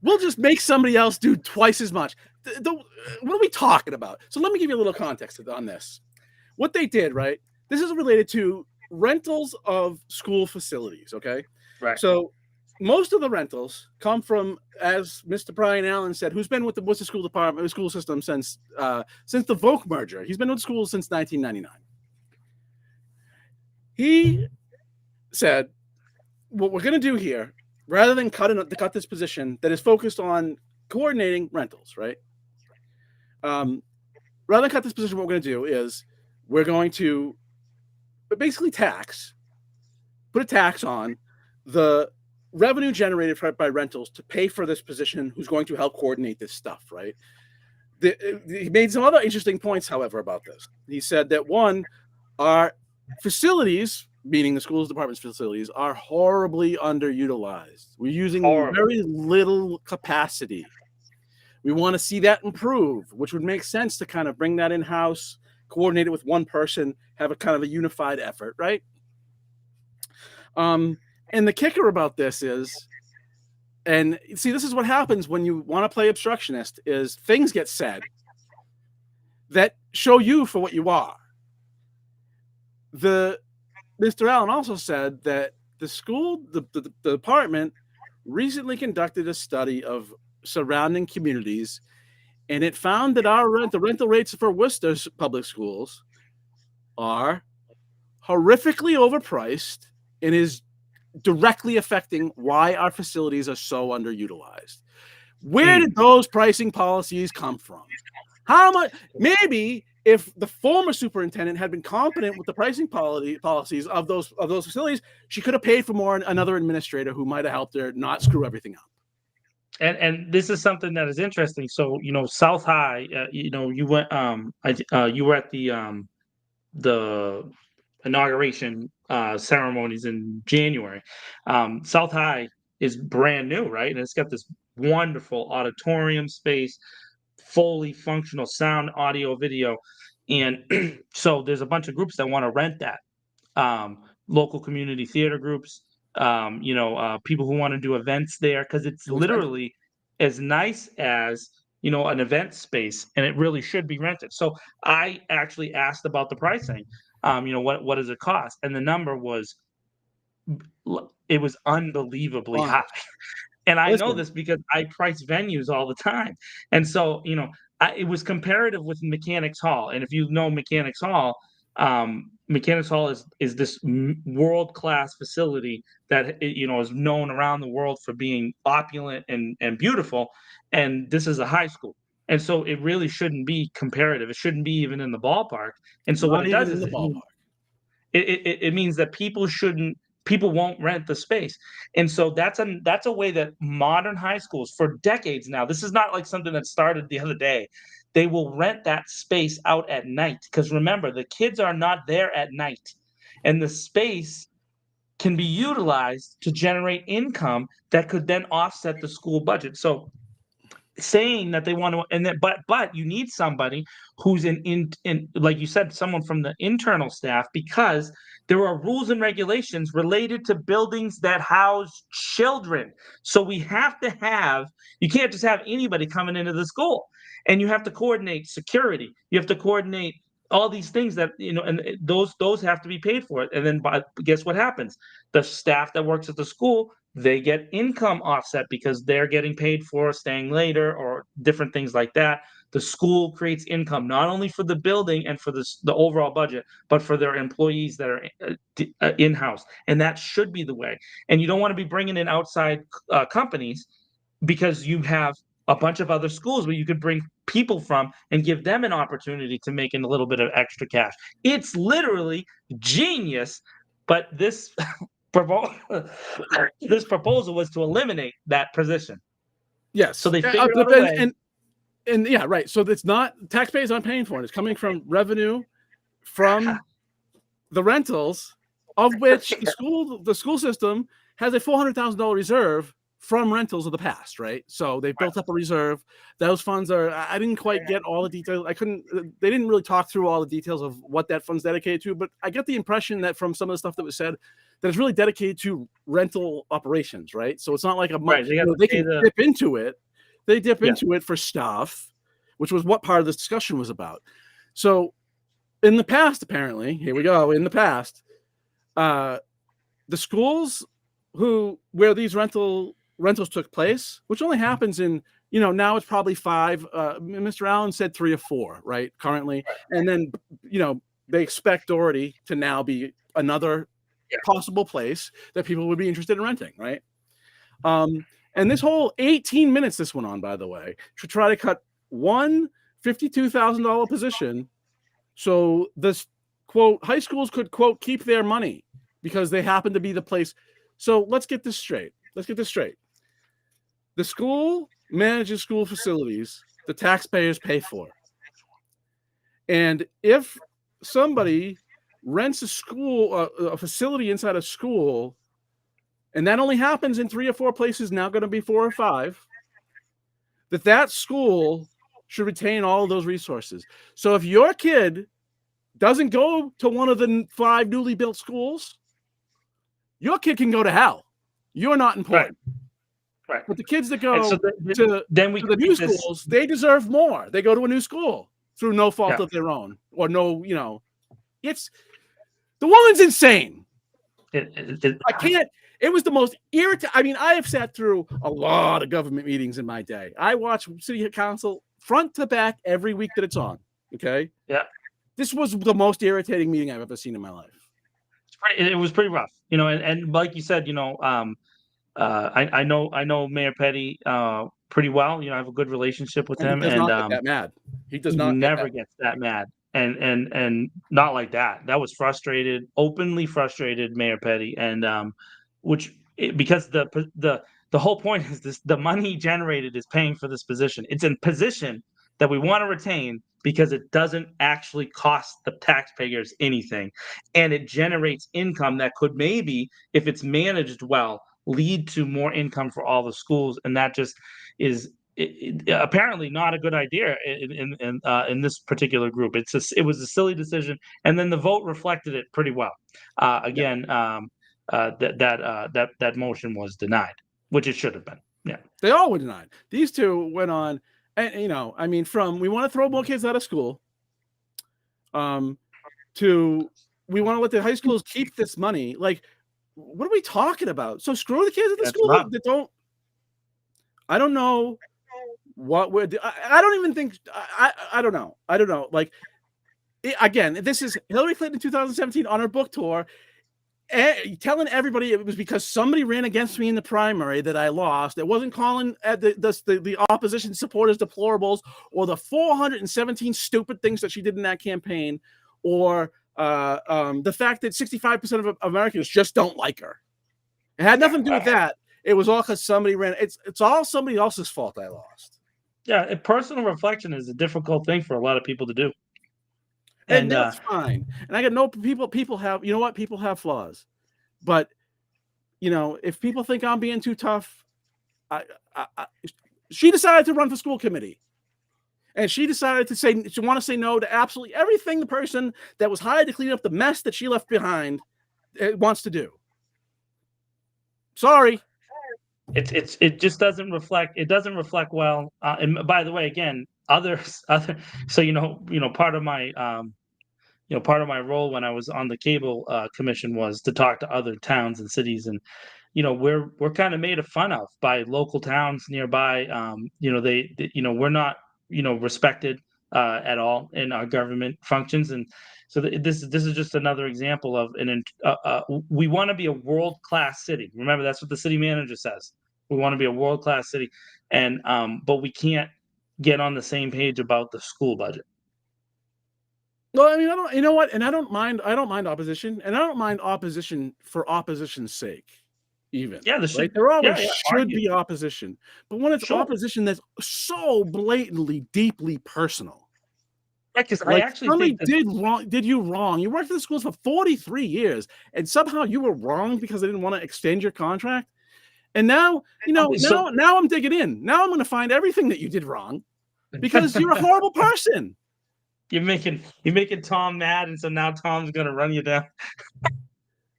We'll just make somebody else do twice as much. What are we talking about? So let me give you a little context on this. What they did, right? This is related to rentals of school facilities, okay? Right. So most of the rentals come from, as Mr. Brian Allen said, who's been with the Worcester School Department, school system since the Volk merger. He's been with schools since 1999. He said, what we're going to do here, rather than cut this position that is focused on coordinating rentals, right? Rather than cut this position, what we're going to do is we're going to basically put a tax on the revenue generated by rentals to pay for this position who's going to help coordinate this stuff, right? He made some other interesting points, however, about this. He said that one, our facilities, meaning the schools department's facilities, are horribly underutilized. We're using very little capacity. We want to see that improve, which would make sense to kind of bring that in-house, coordinate it with one person, have a kind of a unified effort, right? And the kicker about this is, and see, this is what happens when you want to play obstructionist, is things get said that show you for what you are. Mr. Allen also said that the department recently conducted a study of surrounding communities, and it found that the rental rates for Worcester's public schools are horrifically overpriced and is directly affecting why our facilities are so underutilized. Where did those pricing policies come from? How much? Maybe if the former superintendent had been competent with the pricing policies of those facilities, she could have paid for more another administrator who might have helped her not screw everything up. And this is something that is interesting. So South High, you went you were at the inauguration ceremonies in January. South High is brand new, right? And it's got this wonderful auditorium space, fully functional sound, audio, video. And so there's a bunch of groups that want to rent that. Local community theater groups, people who want to do events there, because it's literally as nice as an event space, and it really should be rented. So I actually asked about the pricing. What does it cost? And the number was unbelievably high. And I know this because I price venues all the time. And so, it was comparative with Mechanics Hall, and if you know Mechanics Hall, Mechanics Hall is this world class facility that is known around the world for being opulent and beautiful, and this is a high school, and so it really shouldn't be comparative. It shouldn't be even in the ballpark. And so what Not it even does in is the ballpark. it means that people won't rent the space. And so that's a way that modern high schools for decades now, this is not like something that started the other day. They will rent that space out at night, because remember, the kids are not there at night, and the space can be utilized to generate income that could then offset the school budget. So saying that they want to, and then but you need somebody who's in like you said, someone from the internal staff, because there are rules and regulations related to buildings that house children. So we have to have, you can't just have anybody coming into the school, and you have to coordinate security, you have to coordinate all these things that and those have to be paid for. And then guess what happens? The staff that works at the school, they get income offset because they're getting paid for staying later or different things like that. The school creates income not only for the building and for the overall budget, but for their employees that are in-house. And that should be the way. And you don't want to be bringing in outside companies, because you have a bunch of other schools where you could bring people from and give them an opportunity to make in a little bit of extra cash. It's literally genius, but this this proposal was to eliminate that position. Yes. So they figured out a way. And yeah, right. So it's not, taxpayers aren't paying for it. It's coming from revenue from the rentals, of which the school system has a $400,000 reserve from rentals of the past, right? So they've built up a reserve. Those funds are, I didn't quite get all the details. They didn't really talk through all the details of what that fund's dedicated to, but I get the impression that from some of the stuff that was said, that it's really dedicated to rental operations, right? So it's not like they can dip into it. They dip into it for stuff, which was what part of this discussion was about. So in the past, apparently, here we go, in the past, the schools where these rentals took place, which only happens in, now it's probably 5. Mr. Allen said 3 or 4, right, currently. And then, they expect Doherty to now be another possible place that people would be interested in renting, right? And this whole 18 minutes this went on, by the way, to try to cut one $52,000 position so this, quote, high schools could, quote, keep their money because they happen to be the place. So let's get this straight. The school manages school facilities the taxpayers pay for. And if somebody rents a facility inside a school, and that only happens in 3 or 4 places, now going to be 4 or 5, that school should retain all of those resources. So if your kid doesn't go to one of the 5 newly built schools, your kid can go to hell. You're not important. Right. But the kids that go to the new schools, they deserve more. They go to a new school through no fault of their own, or it's the woman's insane. I can't. It was the most irritating. I mean, I have sat through a lot of government meetings in my day. I watch city council front to back every week that it's on. Okay. Yeah. This was the most irritating meeting I've ever seen in my life. It was pretty rough, and like you said, I know Mayor Petty pretty well. I have a good relationship with him, he does not get that mad. He does not. Never gets that mad, and not like that. That was openly frustrated Mayor Petty, and because the whole point is this: the money generated is paying for this position. It's a position that we want to retain because it doesn't actually cost the taxpayers anything, and it generates income that could maybe, if it's managed well, lead to more income for all the schools. And that just is apparently not a good idea in this particular group. It was a silly decision, and then the vote reflected it pretty well. That motion was denied, which it should have been. Yeah, they all were denied. These two went on, and I mean, from we want to throw more kids out of school, to we want to let the high schools keep this money. Like, what are we talking about? So screw the kids at the school that don't. I don't know what would I don't even think I don't know. I don't know. Like again, this is Hillary Clinton in 2017 on her book tour, telling everybody it was because somebody ran against me in the primary that I lost. It wasn't calling at the opposition supporters deplorables or the 417 stupid things that she did in that campaign, or the fact that 65% of Americans just don't like her. It had nothing to do with that. It was all because somebody ran. It's all somebody else's fault I lost. Yeah, personal reflection is a difficult thing for a lot of people to do. And that's fine. And I got no people have, you know what? People have flaws. But, you know, if people think I'm being too tough, she decided to run for school committee. And she decided to say, she want to say no to absolutely everything the person that was hired to clean up the mess that she left behind wants to do. Sorry. It just doesn't reflect. It doesn't reflect well. And by the way, again, other. So part of my part of my role when I was on the cable commission was to talk to other towns and cities, and we're kind of made fun of by local towns nearby. We're not respected at all in our government functions, and so this is just another example of we want to be a world class city. Remember, that's what the city manager says. We want to be a world class city, and but we can't get on the same page about the school budget. Well, I mean, I don't. You know what? And I don't mind opposition, and I don't mind opposition for opposition's sake. Even there always should be opposition, but when it's opposition that's so blatantly, deeply personal. Yeah, because like I actually somebody think did you wrong. You worked for the schools for 43 years, and somehow you were wrong because they didn't want to extend your contract. And now, now I'm digging in. Now I'm going to find everything that you did wrong because you're a horrible person. You're making Tom mad, and so now Tom's going to run you down.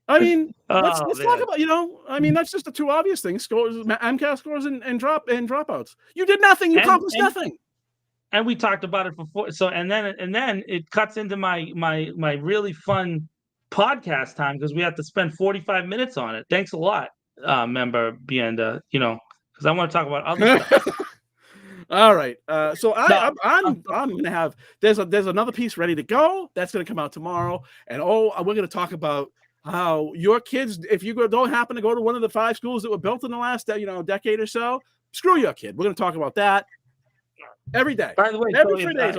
I mean, let's talk about, I mean, that's just the two obvious things: scores, MCAS scores, and dropouts. You did nothing. You accomplished nothing. And we talked about it before. So and then it cuts into my really fun podcast time because we have to spend 45 minutes on it. Thanks a lot, member Bienda. Because I want to talk about other stuff. All right. So I'm gonna have there's another piece ready to go that's gonna come out tomorrow, and we're gonna talk about how your kids, if you don't happen to go to one of the 5 schools that were built in the last decade or so, screw your kid. We're gonna talk about that every day. By the way, every 3 days.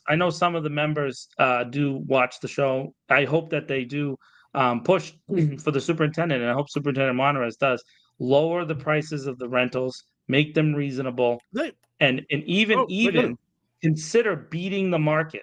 I know some of the members do watch the show. I hope that they do push for the superintendent, and I hope Superintendent Monterez does lower the prices of the rentals, make them reasonable, and even consider beating the market,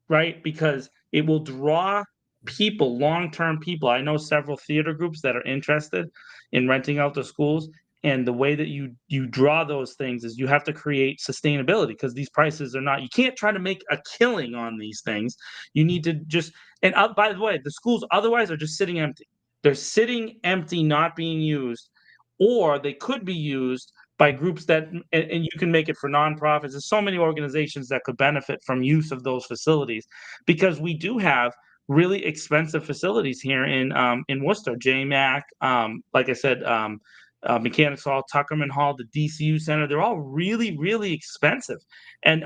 right? Because it will draw people, long-term people. I know several theater groups that are interested in renting out the schools, and the way that you draw those things is you have to create sustainability, because these prices are not, you can't try to make a killing on these things. You need to just, and by the way, the schools otherwise are just sitting empty. They're sitting empty, not being used, or they could be used by groups that, and you can make it for nonprofits. There's so many organizations that could benefit from use of those facilities, because we do have really expensive facilities here in Worcester. JMAC, like I said, Mechanics Hall, Tuckerman Hall, the DCU Center. They're all really, really expensive, and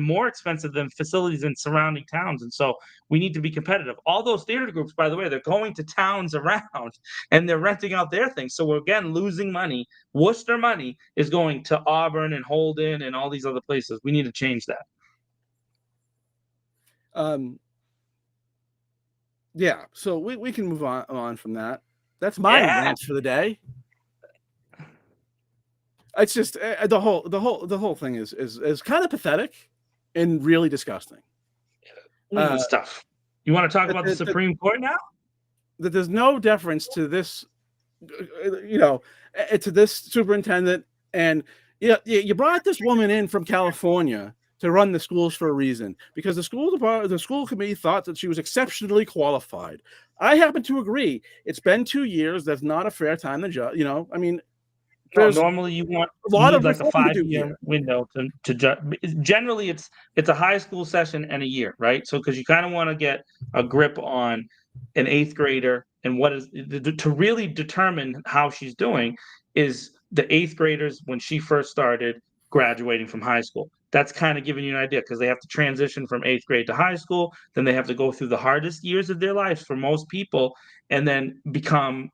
more expensive than facilities in surrounding towns. And so we need to be competitive. All those theater groups, by the way, they're going to towns around and they're renting out their things. So we're again losing money. Worcester money is going to Auburn and Holden and all these other places. We need to change that. Yeah, so we can move on from that. That's my rant for the day. It's just the whole thing is kind of pathetic and really disgusting. Stuff. You want to talk about the Supreme Court now? That there's no deference to this, to this superintendent, and you brought this woman in from California to run the schools for a reason, because the school committee thought that she was exceptionally qualified. I happen to agree. It's been 2 years. That's not a fair time to judge. I mean, normally you want a lot of like a 5-year window to judge. Generally, it's a high school session and a year, right? So because you kind of want to get a grip on an 8th grader, and what is to really determine how she's doing is the 8th graders when she first started. graduating from high school. That's kind of giving you an idea because they have to transition from 8th grade to high school. Then they have to go through the hardest years of their lives for most people and then become,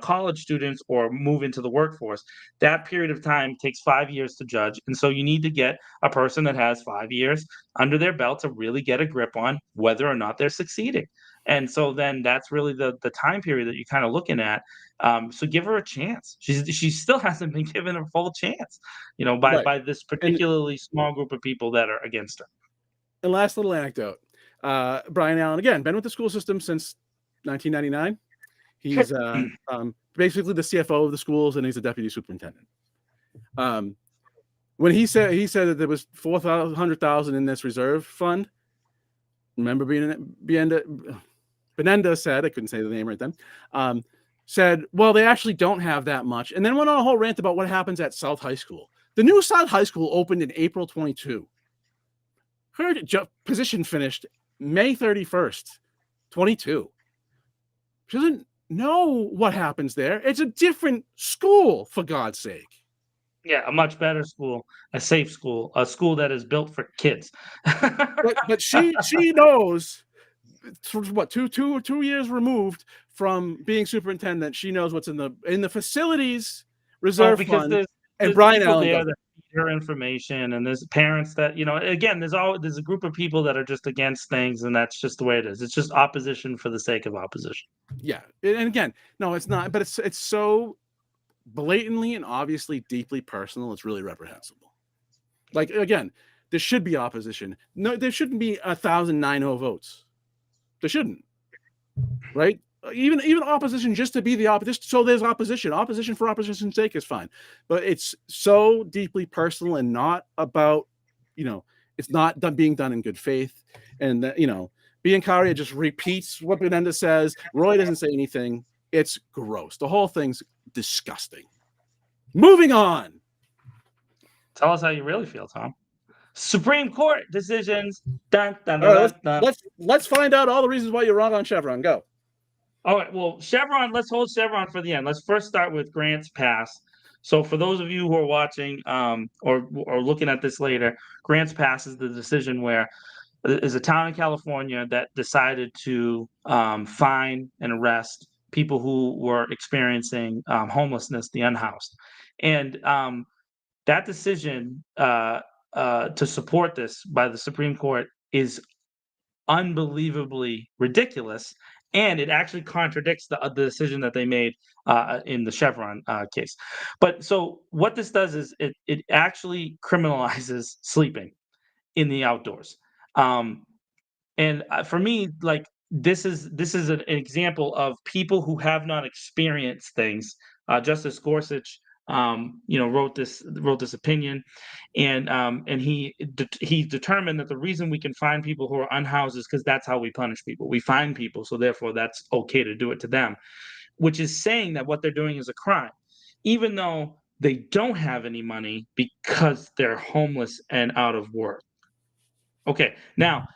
college students or move into the workforce. That period of time takes 5 years to judge. And so you need to get a person that has 5 years under their belt to really get a grip on whether or not they're succeeding. And so then that's really the time period that you're kind of looking at. So give her a chance. She still hasn't been given a full chance, by Right. by this particularly small group of people that are against her. And last little anecdote. Brian Allen, again, been with the school system since 1999. He's basically the CFO of the schools, and he's a deputy superintendent. When he said that there was $400,000 in this reserve fund. Remember, Benenda said, I couldn't say the name right then, said, well, they actually don't have that much, and then went on a whole rant about what happens at South High School. The new South High School opened in April 22. Her position finished May 31st, 22. She doesn't know what happens there. It's a different school, for God's sake. Yeah, a much better school, a safe school, a school that is built for kids. But she knows, what, two years removed from being superintendent, she knows what's in the facilities reserve fund. And Brian Allen there that feed her information, and there's parents that, again, there's a group of people that are just against things, and that's just the way it is. It's just opposition for the sake of opposition. Yeah, and again, no, it's not, but it's so blatantly and obviously deeply personal. It's really reprehensible. Like, again, there should be opposition. No, there shouldn't be 1,009 no votes. There shouldn't, right? Even opposition just to be the opposition. So there's opposition. Opposition for opposition's sake is fine, but it's so deeply personal and not about, it's not being done in good faith. And Biancaria just repeats what Benenda says. Roy doesn't say anything. It's gross. The whole thing's disgusting. Moving on. Tell us how you really feel, Tom. Supreme Court decisions. Dun, dun, dun, All right, dun, dun. let's find out all the reasons why you're wrong on Chevron. Go. All right. Well, Chevron. Let's hold Chevron for the end. Let's first start with Grants Pass. So, for those of you who are watching or looking at this later, Grants Pass is the decision where is a town in California that decided to fine and arrest people who were experiencing homelessness, the unhoused, and that decision to support this by the Supreme Court is unbelievably ridiculous, and it actually contradicts the decision that they made in the Chevron case. But so what this does is it actually criminalizes sleeping in the outdoors. And for me, like this is an example of people who have not experienced things. Justice Gorsuch, wrote this opinion, and he determined that the reason we can find people who are unhoused is because that's how we punish people. We find people, so therefore that's okay to do it to them, which is saying that what they're doing is a crime, even though they don't have any money because they're homeless and out of work. Okay, now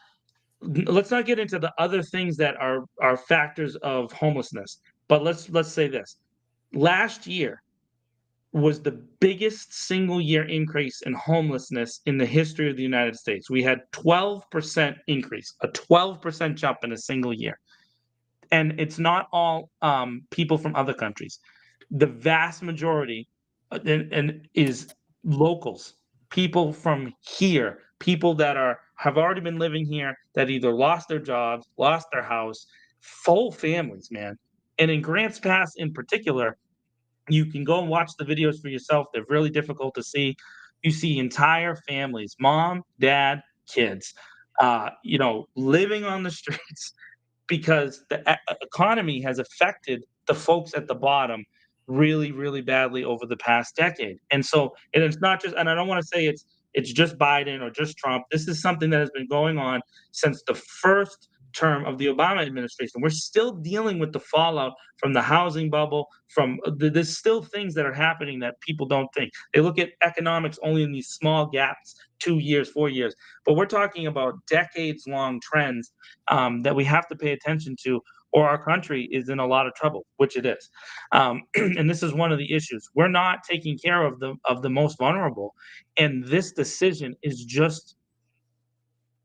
let's not get into the other things that are factors of homelessness, but let's say this. Last year was the biggest single year increase in homelessness in the history of the United States. We had 12% increase, a 12% jump in a single year. And it's not all people from other countries. The vast majority and is locals, people from here, people that have already been living here that either lost their jobs, lost their house, full families, man. And in Grants Pass in particular, you can go and watch the videos for yourself. They're really difficult to see. You see entire families, mom, dad, kids, living on the streets because the economy has affected the folks at the bottom really, really badly over the past decade. And so, and it's not just, and I don't want to say it's just Biden or just Trump. This is something that has been going on since the first term of the Obama administration. We're still dealing with the fallout from the housing bubble, from there's still things that are happening that people don't think. They look at economics only in these small gaps, 2 years, 4 years, but we're talking about decades long trends that we have to pay attention to, or our country is in a lot of trouble, which it is. And this is one of the issues. We're not taking care of the most vulnerable, and this decision is just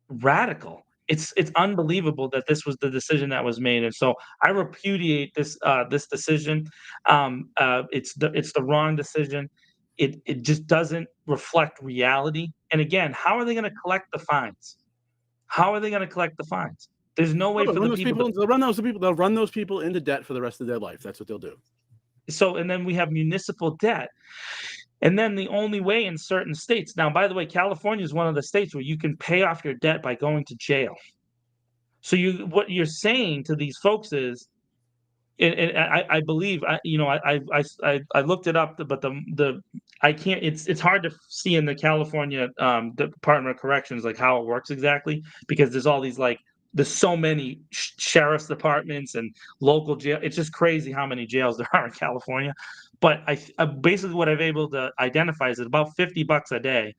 radical. It's unbelievable that this was the decision that was made, and so I repudiate this decision. It's the wrong decision. It just doesn't reflect reality. And again, how are they going to collect the fines? How are they going to collect the fines? There's no way They'll for run the those people. they'll run those people. They'll run those people into debt for the rest of their life. That's what they'll do. So, and then we have municipal debt. And then the only way in certain states, now, by the way, California is one of the states where you can pay off your debt by going to jail. So what you're saying to these folks is, and I believe, I looked it up, but I can't. It's hard to see in the California Department of Corrections like how it works exactly, because there's so many sheriff's departments and local jail. It's just crazy how many jails there are in California. But basically what I've able to identify is about $50 a day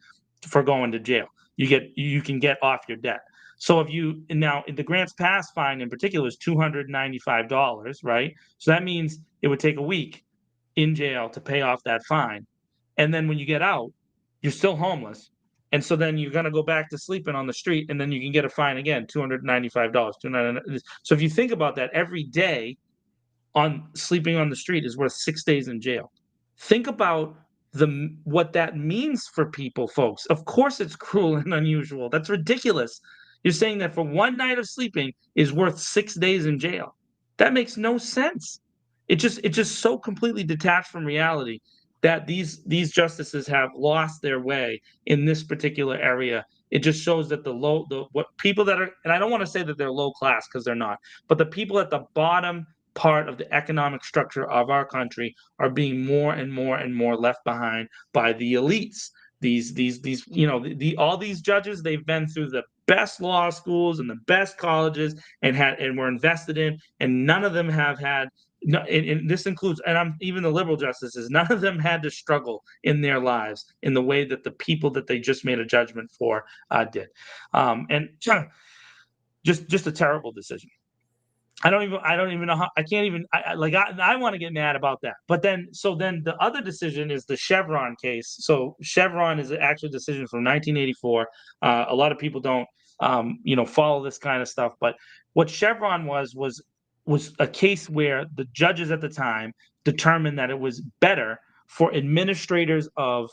for going to jail. You can get off your debt. So now the grants pass fine in particular is $295, right? So that means it would take a week in jail to pay off that fine. And then when you get out, you're still homeless. And so then you're going to go back to sleeping on the street, and then you can get a fine again, $295. So if you think about that, every day on sleeping on the street is worth 6 days in jail. Think about what that means for people, folks. Of course it's cruel and unusual. That's ridiculous. You're saying that for one night of sleeping is worth 6 days in jail. That makes no sense. It's just so completely detached from reality that these justices have lost their way in this particular area. It just shows that what people that are, and I don't want to say that they're low class because they're not, but the people at the bottom part of the economic structure of our country are being more and more and more left behind by the elites. All these judges, they've been through the best law schools and the best colleges and were invested in, and none of them have had. No, and this includes, and I'm even the liberal justices. None of them had to struggle in their lives in the way that the people that they just made a judgment for did, and just a terrible decision. I don't even know how. I can't even. I want to get mad about that. But then the other decision is the Chevron case. So Chevron is actually a decision from 1984. A lot of people don't, follow this kind of stuff. But what Chevron was a case where the judges at the time determined that it was better for administrators of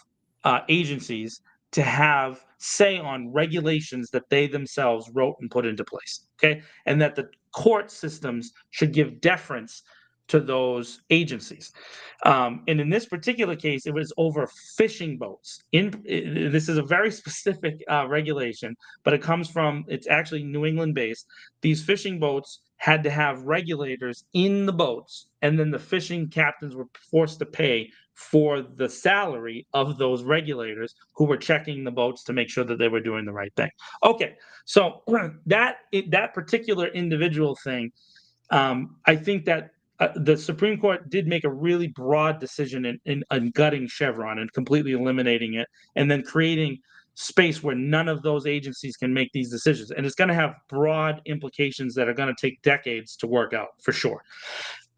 agencies to have say on regulations that they themselves wrote and put into place. Okay, and that the court systems should give deference to those agencies. And in this particular case, it was over fishing boats. This is a very specific regulation, but it's actually New England based. These fishing boats had to have regulators in the boats, and then the fishing captains were forced to pay for the salary of those regulators who were checking the boats to make sure that they were doing the right thing. Okay, so that particular individual thing, I think that the Supreme Court did make a really broad decision in gutting Chevron and completely eliminating it, and then creating space where none of those agencies can make these decisions. And it's going to have broad implications that are going to take decades to work out, for sure.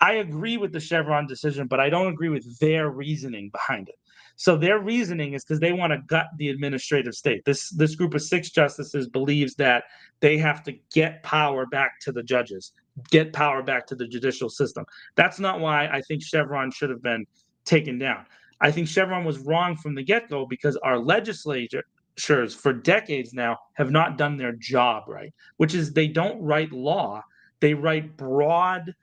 I agree with the Chevron decision, but I don't agree with their reasoning behind it. So their reasoning is because they want to gut the administrative state. This group of 6 justices believes that they have to get power back to the judges, get power back to the judicial system. That's not why I think Chevron should have been taken down. I think Chevron was wrong from the get-go because our legislatures for decades now have not done their job right, which is they don't write law, they write broad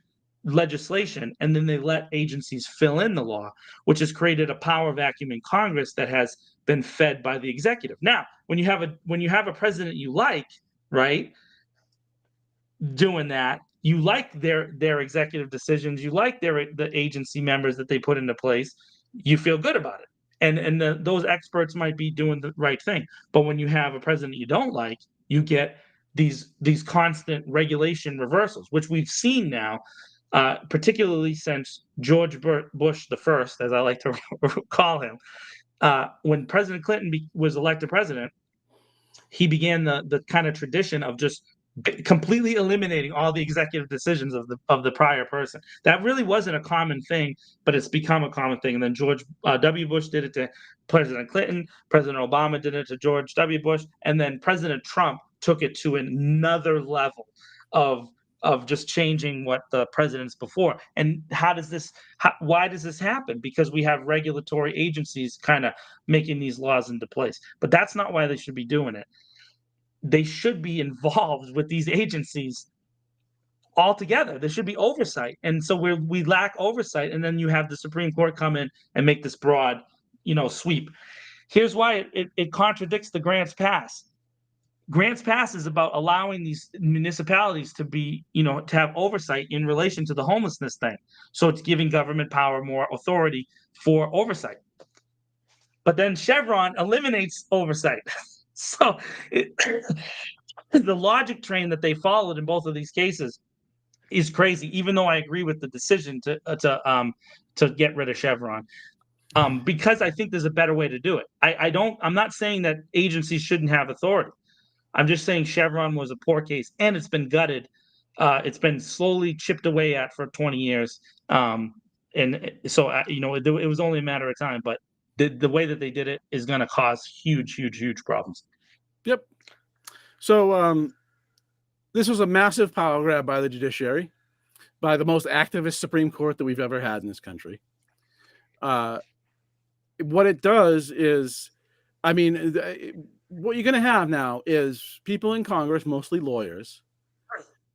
legislation, and then they let agencies fill in the law, which has created a power vacuum in Congress that has been fed by the executive. Now, when you have a president you like, right, doing that, you like their executive decisions, you like the agency members that they put into place, you feel good about it, and those experts might be doing the right thing. But when you have a president you don't like, you get these constant regulation reversals, which we've seen now, particularly since George Bush the first, as I like to call him. When President Clinton was elected president, he began the kind of tradition of just completely eliminating all the executive decisions of the prior person. That really wasn't a common thing, but it's become a common thing. And then George W. Bush did it to President Clinton. President Obama did it to George W. Bush, and then President Trump took it to another level of just changing what the presidents before. And why does this happen? Because we have regulatory agencies kind of making these laws into place. But that's not why they should be doing it. They should be involved with these agencies altogether. There should be oversight. And so we lack oversight. And then you have the Supreme Court come in and make this broad, sweep. Here's why it contradicts the Grants Pass. Grants Pass is about allowing these municipalities to be, to have oversight in relation to the homelessness thing. So it's giving government power more authority for oversight. But then Chevron eliminates oversight. So the logic train that they followed in both of these cases is crazy, even though I agree with the decision to get rid of Chevron. Because I think there's a better way to do it. I'm not saying that agencies shouldn't have authority. I'm just saying Chevron was a poor case, and it's been gutted. It's been slowly chipped away at for 20 years. And so, it was only a matter of time, but the way that they did it is going to cause huge problems. Yep. So this was a massive power grab by the judiciary, by the most activist Supreme Court that we've ever had in this country. What it does is, what you're going to have now is people in Congress, mostly lawyers,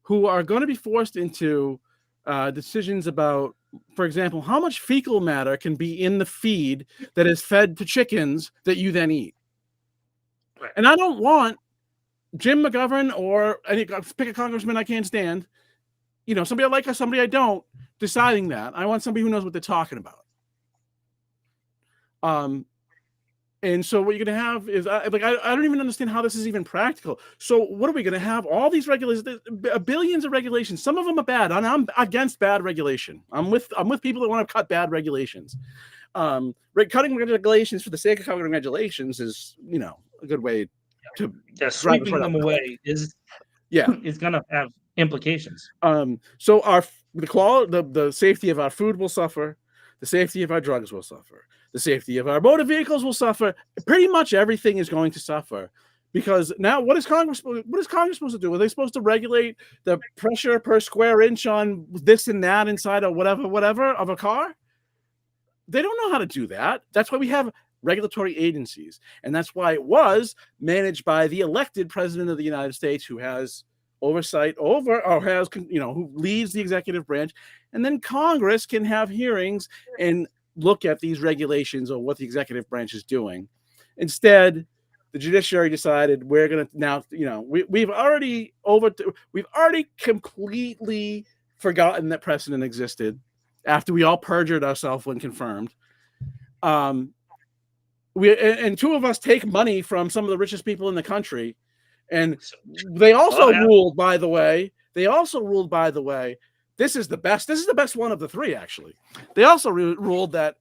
who are going to be forced into decisions about, for example, how much fecal matter can be in the feed that is fed to chickens that you then eat. Right. And I don't want Jim McGovern or pick a congressman I can't stand, somebody I like or somebody I don't, deciding that. I want somebody who knows what they're talking about. And so what you're going to have is, I don't even understand how this is even practical. So what are we going to have? All these regulations, billions of regulations. Some of them are bad, and I'm against bad regulation. I'm with people that want to cut bad regulations. Cutting regulations for the sake of cutting regulations is, a good way to sweeping them away is going to have implications. So the safety of our food will suffer. The safety of our drugs will suffer. The safety of our motor vehicles will suffer. Pretty much everything is going to suffer, because now what is Congress supposed to do? Are they supposed to regulate the pressure per square inch on this and that inside of whatever of a car? They don't know how to do that. That's why we have regulatory agencies, and that's why it was managed by the elected president of the United States, who has oversight over, or has, who leads the executive branch, and then Congress can have hearings and look at these regulations or what the executive branch is doing. Instead, the judiciary decided we're going to now, we've already completely forgotten that precedent existed after we all perjured ourselves when confirmed. And two of us take money from some of the richest people in the country. And they also ruled, by the way, this is the best one of the three, actually. They also ruled that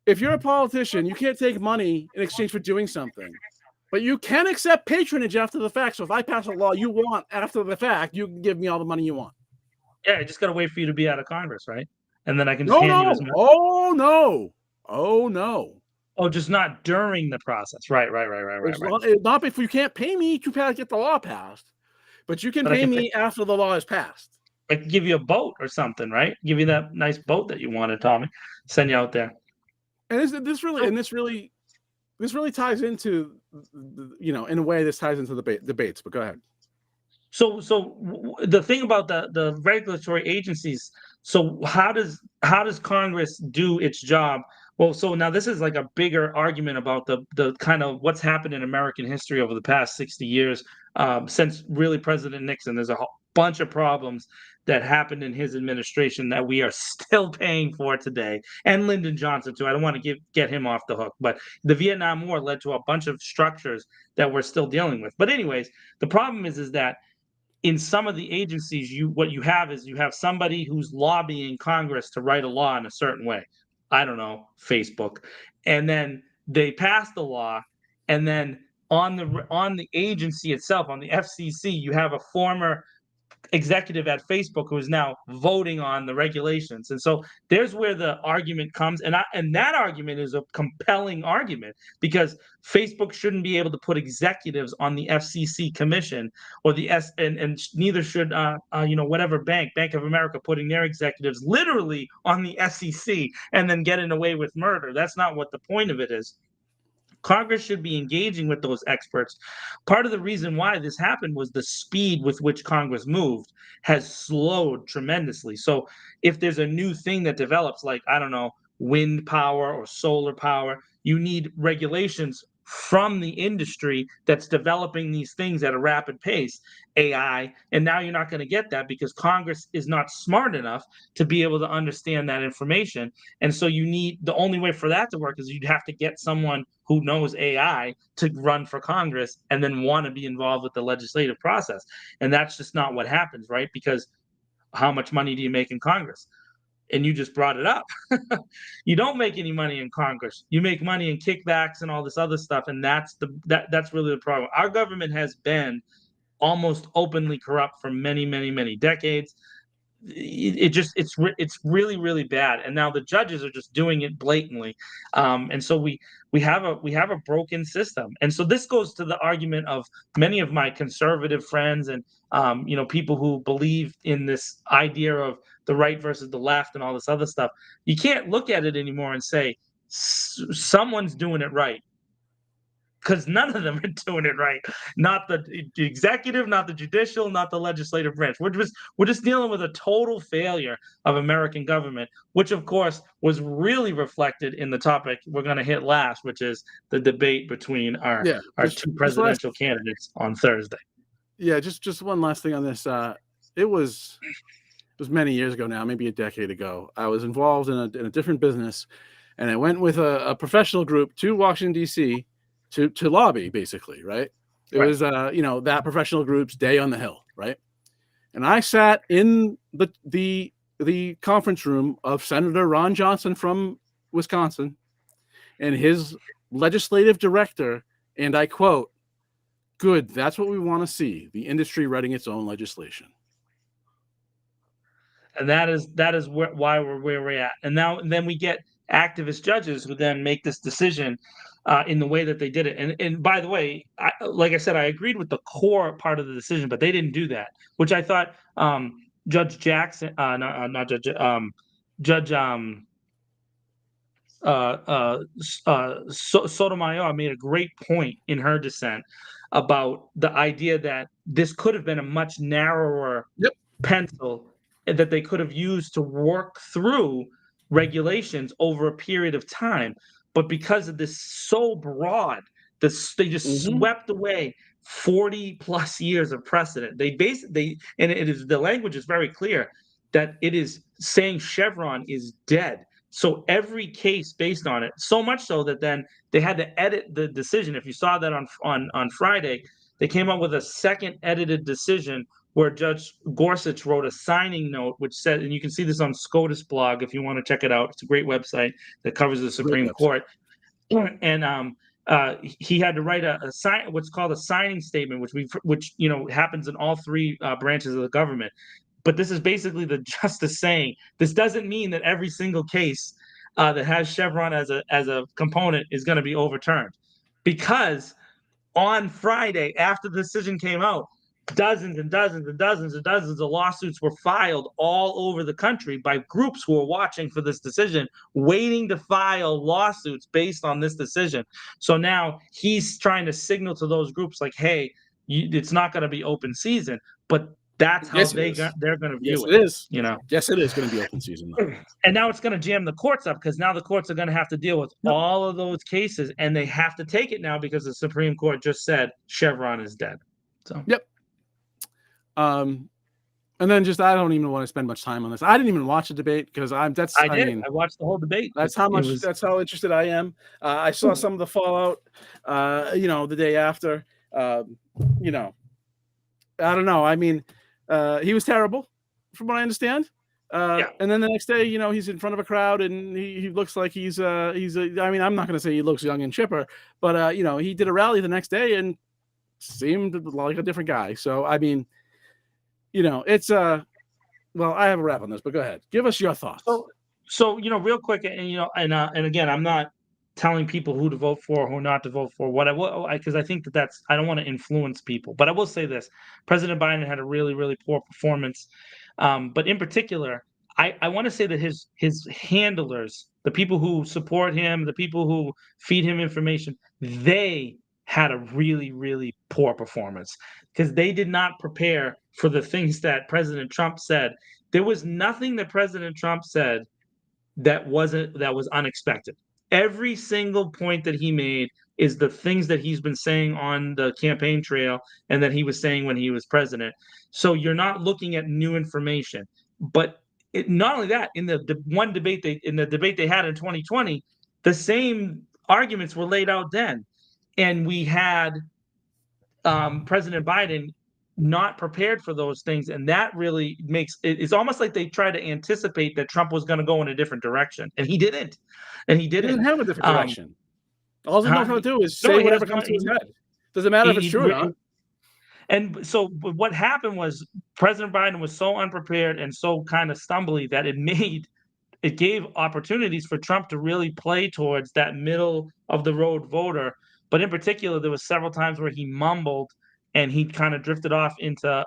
if you're a politician, you can't take money in exchange for doing something, but you can accept patronage after the fact. So if I pass a law you want after the fact, you can give me all the money you want. Yeah, I just got to wait for you to be out of Congress, right? And then I can just hand you as much. Oh, no. Oh, just not during the process. Right. Not if you can't pay me to get the law passed, but you can pay me after the law is passed. I could give you a boat or something, right? Give you that nice boat that you wanted, Tommy. Send you out there. And this really ties into, in a way, this ties into the debates. But go ahead. So the thing about the regulatory agencies. So how does Congress do its job? Well, so now this is like a bigger argument about the kind of what's happened in American history over the past 60 years, since really President Nixon. There's a bunch of problems that happened in his administration that we are still paying for today, and Lyndon Johnson too. I don't want to get him off the hook, but the Vietnam War led to a bunch of structures that we're still dealing with. But anyways, the problem is that in some of the agencies, what you have is you have somebody who's lobbying Congress to write a law in a certain way. I don't know, Facebook, and then they pass the law, and then on the agency itself, on the FCC, you have a former executive at Facebook who is now voting on the regulations. And so there's where the argument comes. And that argument is a compelling argument because Facebook shouldn't be able to put executives on the FCC commission or and neither should whatever Bank of America, putting their executives literally on the SEC and then getting away with murder. That's not what the point of it is. Congress should be engaging with those experts. Part of the reason why this happened was the speed with which Congress moved has slowed tremendously. So if there's a new thing that develops, like, I don't know, wind power or solar power, you need regulations from the industry that's developing these things at a rapid pace, AI. And now you're not going to get that because Congress is not smart enough to be able to understand that information. And so the only way for that to work is you'd have to get someone who knows AI to run for Congress and then want to be involved with the legislative process. And that's just not what happens, right? Because how much money do you make in Congress? And you just brought it up. You don't make any money in Congress. You make money in kickbacks and all this other stuff. And that's really the problem. Our government has been almost openly corrupt for many, many, many decades. It's really, really bad. And now the judges are just doing it blatantly. And so we have a broken system. And so this goes to the argument of many of my conservative friends and people who believe in this idea of the right versus the left and all this other stuff. You can't look at it anymore and say someone's doing it right, because none of them are doing it right. Not the executive, not the judicial, not the legislative branch. We're just dealing with a total failure of American government, which of course was really reflected in the topic we're going to hit last, which is the debate between our two presidential candidates on Thursday. Yeah, just one last thing on this. It was many years ago now, maybe a decade ago. I was involved in a different business, and I went with a professional group to Washington, D.C. to lobby, basically, right? It was that professional group's day on the Hill, right? And I sat in the conference room of Senator Ron Johnson from Wisconsin and his legislative director, and I quote, "Good, that's what we want to see, the industry writing its own legislation." And that is why we're where we're at. And then we get activist judges who then make this decision in the way that they did it. And by the way, like I said, I agreed with the core part of the decision, but they didn't do that, which I thought Judge Jackson, not Judge, Judge Sotomayor made a great point in her dissent about the idea that this could have been a much narrower pencil that they could have used to work through regulations over a period of time. But because of this so broad, they just swept away 40 plus years of precedent. And the language is very clear that it is saying Chevron is dead. So every case based on it, so much so that then they had to edit the decision. If you saw that on Friday, they came up with a second edited decision where Judge Gorsuch wrote a signing note, which said, and you can see this on SCOTUS blog if you want to check it out. It's a great website that covers the Supreme Court. And he had to write what's called a signing statement, which happens in all three branches of the government. But this is basically the justice saying this doesn't mean that every single case that has Chevron as a component is going to be overturned, because on Friday after the decision came out, dozens and dozens and dozens and dozens of lawsuits were filed all over the country by groups who were watching for this decision, waiting to file lawsuits based on this decision. So now he's trying to signal to those groups like, hey, it's not going to be open season, but that's how they're going to view it. Yes, it is. Yes, it is going to be open season, though. And now it's going to jam the courts up, because now the courts are going to have to deal with all of those cases, and they have to take it now because the Supreme Court just said Chevron is dead. So And then just I don't even want to spend much time on this. I didn't even watch the debate because I did. mean, I watched the whole debate. that's how interested I am. I saw some of the fallout, the day after. You know, I don't know. I mean, he was terrible, from what I understand. And then the next day, he's in front of a crowd and he looks like I mean, I'm not going to say he looks young and chipper, but he did a rally the next day and seemed like a different guy. So I mean, it's well, I have a wrap on this, but go ahead. Give us your thoughts. So real quick, and again, I'm not telling people who to vote for, who not to vote for. What I will, because I think that's I don't want to influence people, but I will say this: President Biden had a really, really poor performance. But in particular, I want to say that his handlers, the people who support him, the people who feed him information, they had a really, really poor performance because they did not prepare for the things that President Trump said. There was nothing that President Trump said that was unexpected. Every single point that he made is the things that he's been saying on the campaign trail and that he was saying when he was president. So you're not looking at new information. But not only that, in the debate they had in 2020, the same arguments were laid out then, and we had President Biden not prepared for those things, and that really makes it's almost like they tried to anticipate that Trump was going to go in a different direction, and he didn't. He didn't have a different direction. All he knows how to do is say whatever comes to his head. Doesn't matter if it's true or not. And so what happened was President Biden was so unprepared and so kind of stumbly that it gave opportunities for Trump to really play towards that middle of the road voter. But in particular, there was several times where he mumbled and he kind of drifted off into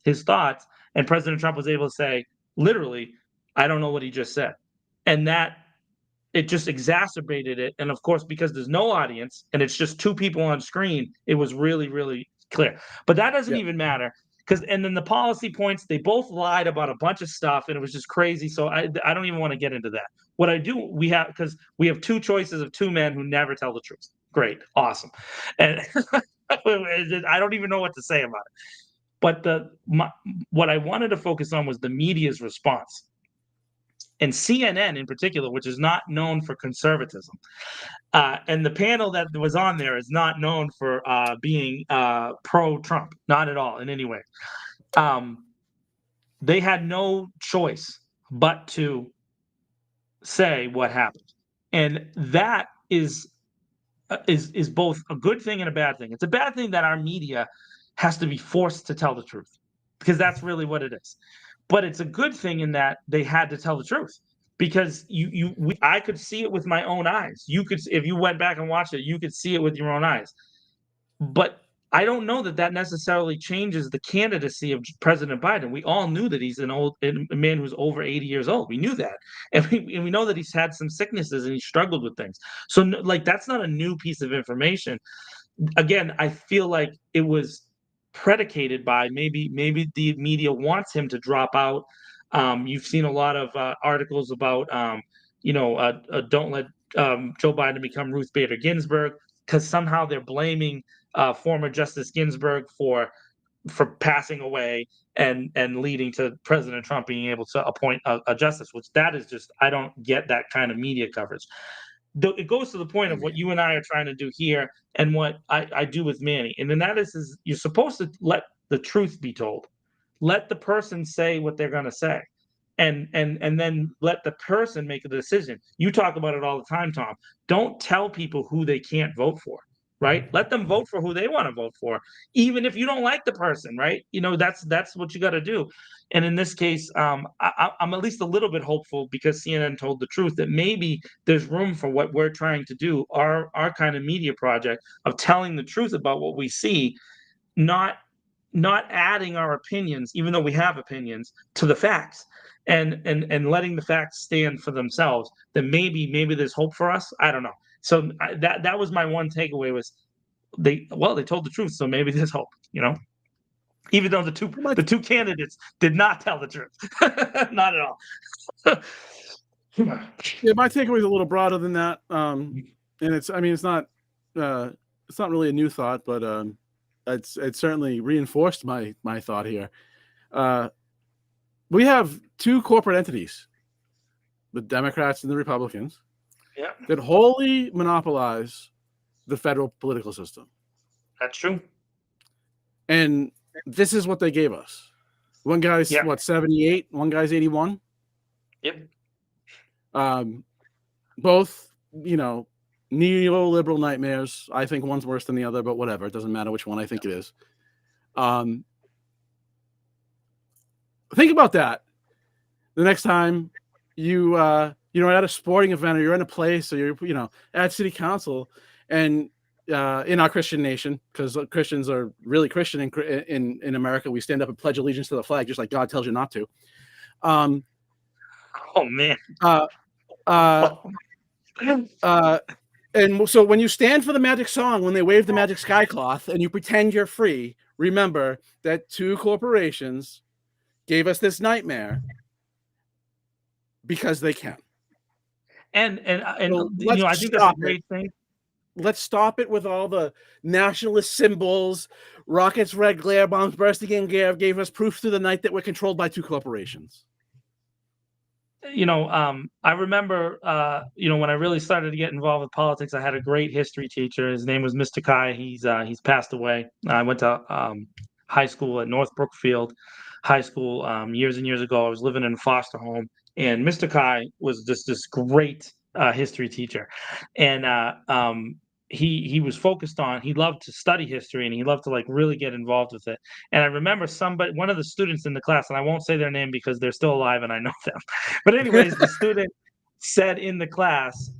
his thoughts. And President Trump was able to say, literally, I don't know what he just said. And that it just exacerbated it. And of course, because there's no audience and it's just two people on screen, it was really, really clear. But that doesn't even matter. And then the policy points, they both lied about a bunch of stuff and it was just crazy. So I don't even want to get into that. What I do, because we have two choices of two men who never tell the truth. Great. Awesome. And I don't even know what to say about it. But what I wanted to focus on was the media's response. And CNN in particular, which is not known for conservatism. And the panel that was on there is not known for being pro-Trump, not at all in any way. They had no choice but to say what happened. And that is both a good thing and a bad thing. It's a bad thing that our media has to be forced to tell the truth, because that's really what it is. But it's a good thing in that they had to tell the truth, because I could see it with my own eyes. You could, if you went back and watched it, you could see it with your own eyes. But I don't know that necessarily changes the candidacy of President Biden. We all knew that he's a man who's over 80 years old. We knew that. And we know that he's had some sicknesses and he struggled with things. So that's not a new piece of information. Again, I feel like it was predicated by maybe the media wants him to drop out. You've seen a lot of articles about, don't let Joe Biden become Ruth Bader Ginsburg, because somehow they're blaming former Justice Ginsburg for passing away and leading to President Trump being able to appoint a justice, which that is just, I don't get that kind of media coverage. It goes to the point of what you and I are trying to do here and what I do with Manny. And then that is you're supposed to let the truth be told. Let the person say what they're going to say. And then let the person make a decision. You talk about it all the time, Tom. Don't tell people who they can't vote for, right? Let them vote for who they want to vote for, even if you don't like the person, right? That's what you got to do. And in this case, I'm at least a little bit hopeful, because CNN told the truth, that maybe there's room for what we're trying to do, our kind of media project of telling the truth about what we see, not adding our opinions, even though we have opinions, to the facts, and letting the facts stand for themselves. Then maybe there's hope for us. I don't know. So that was my one takeaway, was they told the truth, so maybe there's hope. Even though the two candidates did not tell the truth, not at all. Yeah, my takeaway is a little broader than that, and it's not really a new thought, but it certainly reinforced my thought here. we have two corporate entities, the Democrats and the Republicans, Yeah, that wholly monopolize the federal political system. that's true. And this is what they gave us. One guy's Yeah. 78, one guy's 81. Yep. Both, neoliberal nightmares. I think one's worse than the other, but whatever. It doesn't matter which one I think it is. Think about that. The next time you at a sporting event, or you're in a place, or you're at city council, and in our Christian nation, because Christians are really Christian in America, we stand up and pledge allegiance to the flag, just like God tells you not to. Oh man. And so when you stand for the magic song, when they wave the magic sky cloth, and you pretend you're free, remember that two corporations gave us this nightmare because they can. And So I think that's a great thing. Let's stop it with all the nationalist symbols, rockets, red glare bombs bursting in air gave us proof through the night that we're controlled by two corporations. I remember, when I really started to get involved with politics, I had a great history teacher. His name was Mr. Kai. He's passed away. I went to high school at North Brookfield High School years and years ago. I was living in a foster home, and Mr. Kai was just this great history teacher, and he was focused on. He loved to study history, and he loved to really get involved with it. And I remember one of the students in the class, and I won't say their name because they're still alive and I know them. But anyways, the student said in the class,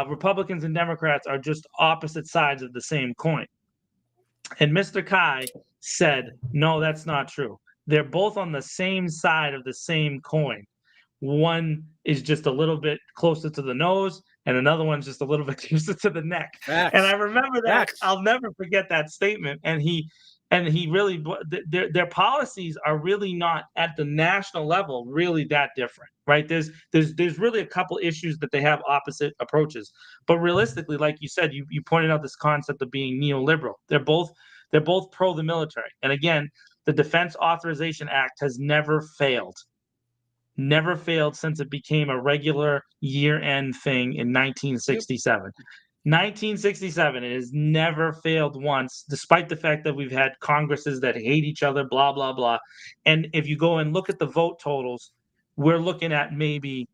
Republicans and Democrats are just opposite sides of the same coin. And Mr. Kai said, no, that's not true. They're both on the same side of the same coin. One is just a little bit closer to the nose, and another one's just a little bit closer to the neck. Facts. And I remember that. Facts. I'll never forget that statement. And he really, their policies are really not at the national level really that different, right? There's really a couple issues that they have opposite approaches, but realistically, like you said, you pointed out this concept of being neoliberal. They're both pro the military, and again, the Defense Authorization Act has never failed since it became a regular year-end thing in 1967. 1967, it has never failed once, despite the fact that we've had Congresses that hate each other, blah, blah, blah. And if you go and look at the vote totals, we're looking at maybe,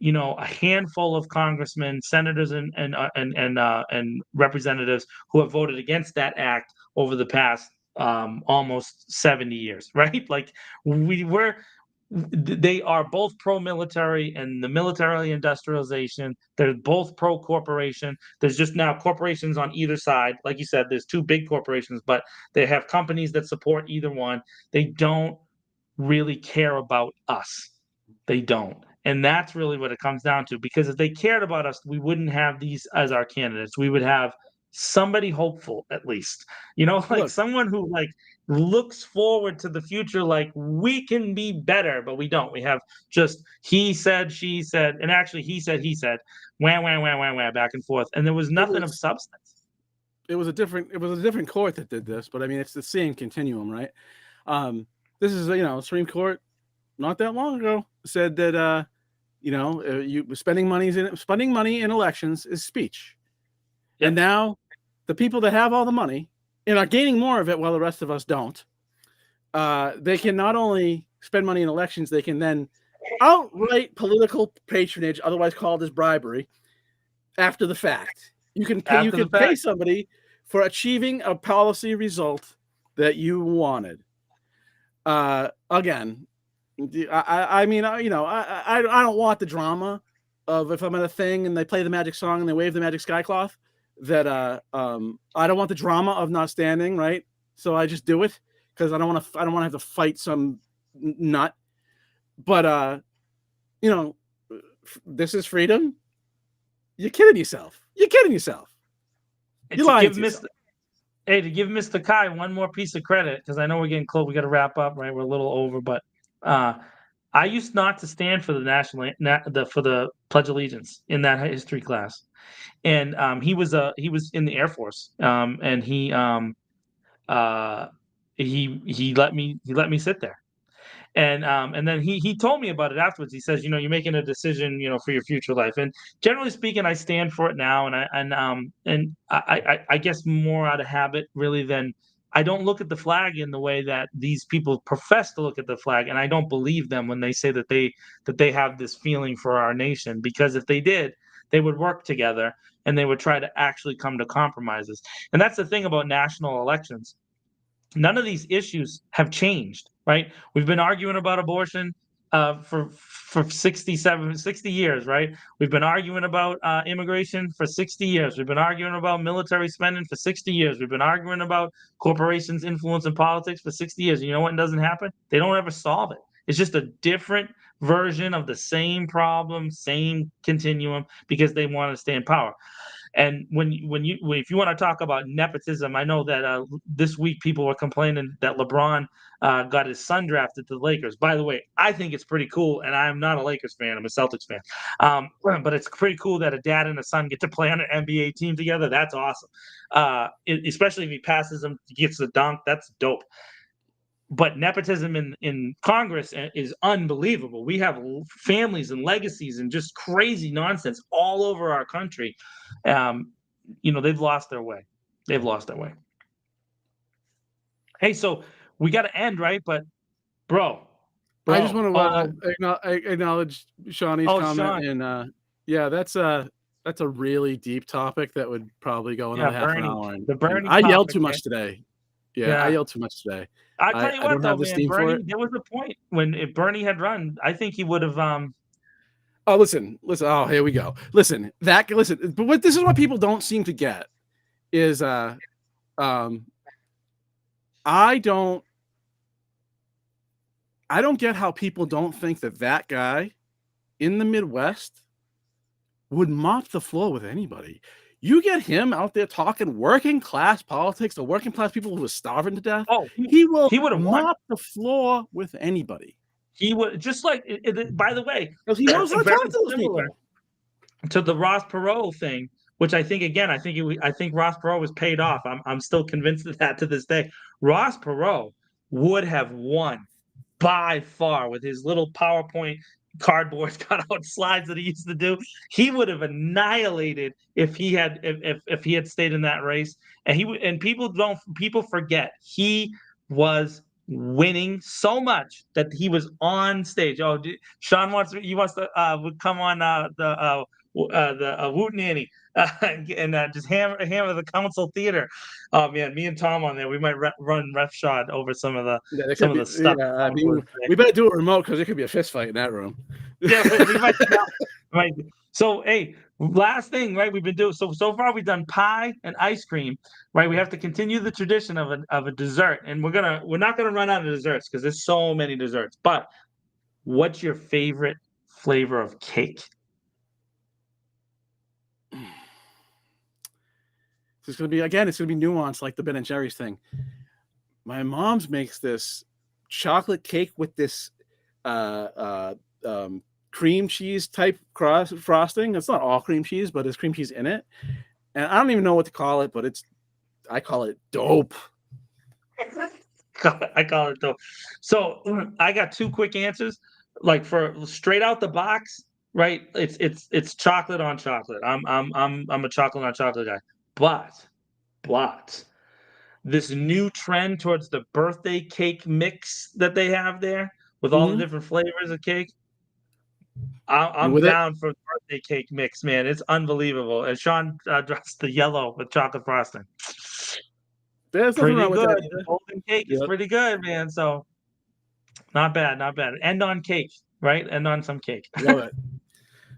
a handful of congressmen, senators, and representatives who have voted against that act over the past almost 70 years, right? Like they are both pro-military and the military industrialization. They're both pro-corporation. There's just now corporations on either side. Like you said, there's two big corporations, but they have companies that support either one. They don't really care about us. They don't. And that's really what it comes down to, because if they cared about us, we wouldn't have these as our candidates. We would have somebody hopeful, at least, someone who looks forward to the future, like we can be better, but we don't. We have just he said, she said, and actually he said, wah, back and forth, and there was nothing of substance. It was a different court that did this, but I mean, it's the same continuum, right? This is Supreme Court not that long ago said that spending money in elections is speech. Yep. And now the people that have all the money and are gaining more of it while the rest of us don't, they can not only spend money in elections, they can then outright political patronage, otherwise called as bribery, after the fact. You can pay somebody for achieving a policy result that you wanted. Again, I don't want the drama of if I'm at a thing and they play the magic song and they wave the magic sky cloth, that I don't want the drama of not standing, right? So I just do it because I don't want to have to fight some nut. But this is freedom. You're kidding yourself. You're lying to yourself. To give Mr. Kai one more piece of credit, because I know we're getting close. We got to wrap up, right? We're a little over, but I used not to stand for the Pledge of Allegiance in that history class, and he was in the Air Force, and he let me sit there, And then he told me about it afterwards. He says, you're making a decision, for your future life. And generally speaking, I stand for it now. And I guess more out of habit really than I don't look at the flag in the way that these people profess to look at the flag, and I don't believe them when they say that they have this feeling for our nation. Because if they did, they would work together and they would try to actually come to compromises. And that's the thing about national elections. None of these issues have changed, right? We've been arguing about abortion for 60 years, right? We've been arguing about immigration for 60 years. We've been arguing about military spending for 60 years. We've been arguing about corporations' influence in politics for 60 years. And you know what doesn't happen? They don't ever solve it. It's just a different version of the same problem, same continuum, because they want to stay in power. And if you want to talk about nepotism, I know that this week people were complaining that LeBron got his son drafted to the Lakers. By the way, I think it's pretty cool, and I'm not a Lakers fan. I'm a Celtics fan. But it's pretty cool that a dad and a son get to play on an NBA team together. That's awesome. Especially if he passes him, gets the dunk. That's dope. But nepotism in Congress is unbelievable. We have families and legacies and just crazy nonsense all over our country. They've lost their way. They've lost their way. Hey, so we got to end, right? But bro, I just want to acknowledge Shawnee's comment. Sean. And yeah, that's a really deep topic that would probably go another half an hour. And I yelled too much today. Yeah, I yelled too much today. I tell you what, though, man, Bernie, there was a point when if Bernie had run, I think he would have. Oh, listen. Oh, here we go. Listen. But this is what people don't seem to get is I don't get how people don't think that guy in the Midwest would mop the floor with anybody. You get him out there talking working class politics, the working class people who are starving to death. Oh, he would have won. mopped the floor with anybody. He would, just like, by the way, because he knows how to talk to those people. To the Ross Perot thing, which I think Ross Perot was paid off. I'm still convinced of that to this day. Ross Perot would have won by far with his little PowerPoint cardboard cutout slides that he used to do. He would have annihilated if he had stayed in that race. And people forget he was winning so much that he was on stage. Oh, Sean wants to come on the Woot Nanny and just hammer the council theater. Oh man, me and Tom on there, we might run roughshod over some of the stuff. Yeah, we better do it remote because it could be a fist fight in that room. Yeah, we might. Right. So hey, last thing, right? We've been doing so far. We've done pie and ice cream, right? We have to continue the tradition of a dessert, and we're not gonna run out of desserts because there's so many desserts. But what's your favorite flavor of cake? It's going to be nuanced like the Ben and Jerry's thing. My mom's makes this chocolate cake with this cream cheese type frosting. It's not all cream cheese, but there's cream cheese in it. And I don't even know what to call it, but I call it dope. I call it dope. So I got two quick answers. Like for straight out the box, right? It's chocolate on chocolate. I'm a chocolate on chocolate guy. But this new trend towards the birthday cake mix that they have there with all the different flavors of cake, I'm down for the birthday cake mix, man. It's unbelievable. And Sean drops the yellow with chocolate frosting. There's pretty good. The golden cake is pretty good, man. So not bad. End on cake, right? End on some cake. Love it.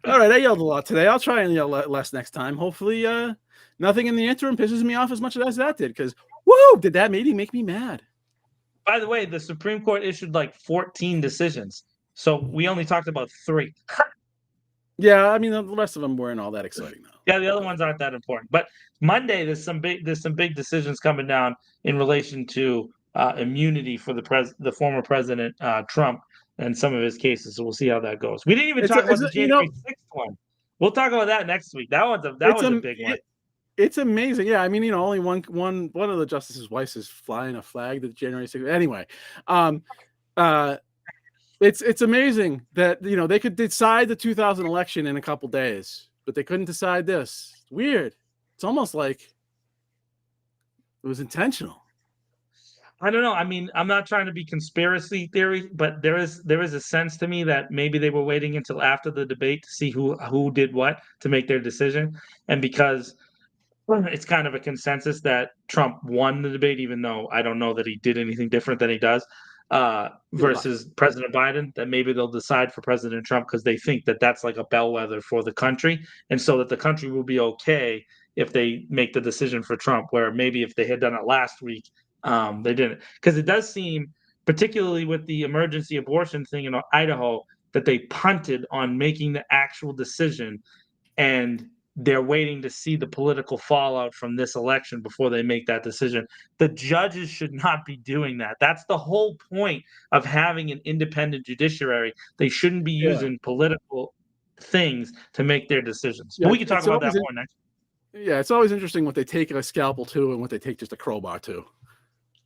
All right, I yelled a lot today. I'll try and yell less next time. Hopefully, nothing in the interim pisses me off as much as that did. Because, woo, did that maybe make me mad? By the way, the Supreme Court issued like 14 decisions, so we only talked about 3. Yeah, I mean the rest of them weren't all that exciting though. Yeah, the other ones aren't that important. But Monday, there's some big decisions coming down in relation to immunity for the former president Trump and some of his cases. So we'll see how that goes. We didn't even talk about the January 6th one. We'll talk about that next week. That was a big one. It's amazing. Yeah, I mean, only one of the justices' wives is flying a flag that January 6th. Anyway, It's amazing that they could decide the 2000 election in a couple days, but they couldn't decide this. It's weird. It's almost like it was intentional. I don't know. I mean, I'm not trying to be conspiracy theory, but there is a sense to me that maybe they were waiting until after the debate to see who did what to make their decision, and because it's kind of a consensus that Trump won the debate, even though I don't know that he did anything different than he does, versus President Biden, that maybe they'll decide for President Trump because they think that that's like a bellwether for the country, and so that the country will be okay if they make the decision for Trump, where maybe if they had done it last week, they didn't. Because it does seem, particularly with the emergency abortion thing in Idaho, that they punted on making the actual decision, and they're waiting to see the political fallout from this election before they make that decision. The judges should not be doing that. That's the whole point of having an independent judiciary. They shouldn't be using political things to make their decisions. But we can talk about that more next. Yeah, it's always interesting what they take a scalpel to and what they take just a crowbar to.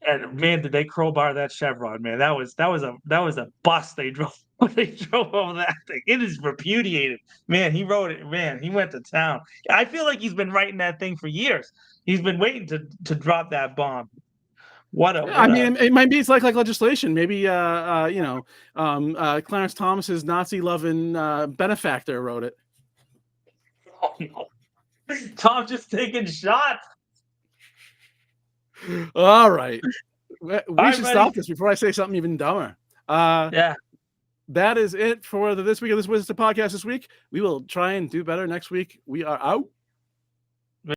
And man, did they crowbar that Chevron, man. That was a bus they drove. They drove over that thing. It is repudiated. Man, he wrote it. Man, he went to town. I feel like he's been writing that thing for years. He's been waiting to drop that bomb. It might be it's like legislation. Maybe Clarence Thomas's Nazi-loving benefactor wrote it. Oh no. Tom just taking shots. All right. We should stop this before I say something even dumber. Yeah. That is it for This Week of This Worcester podcast this week. We will try and do better next week. We are out.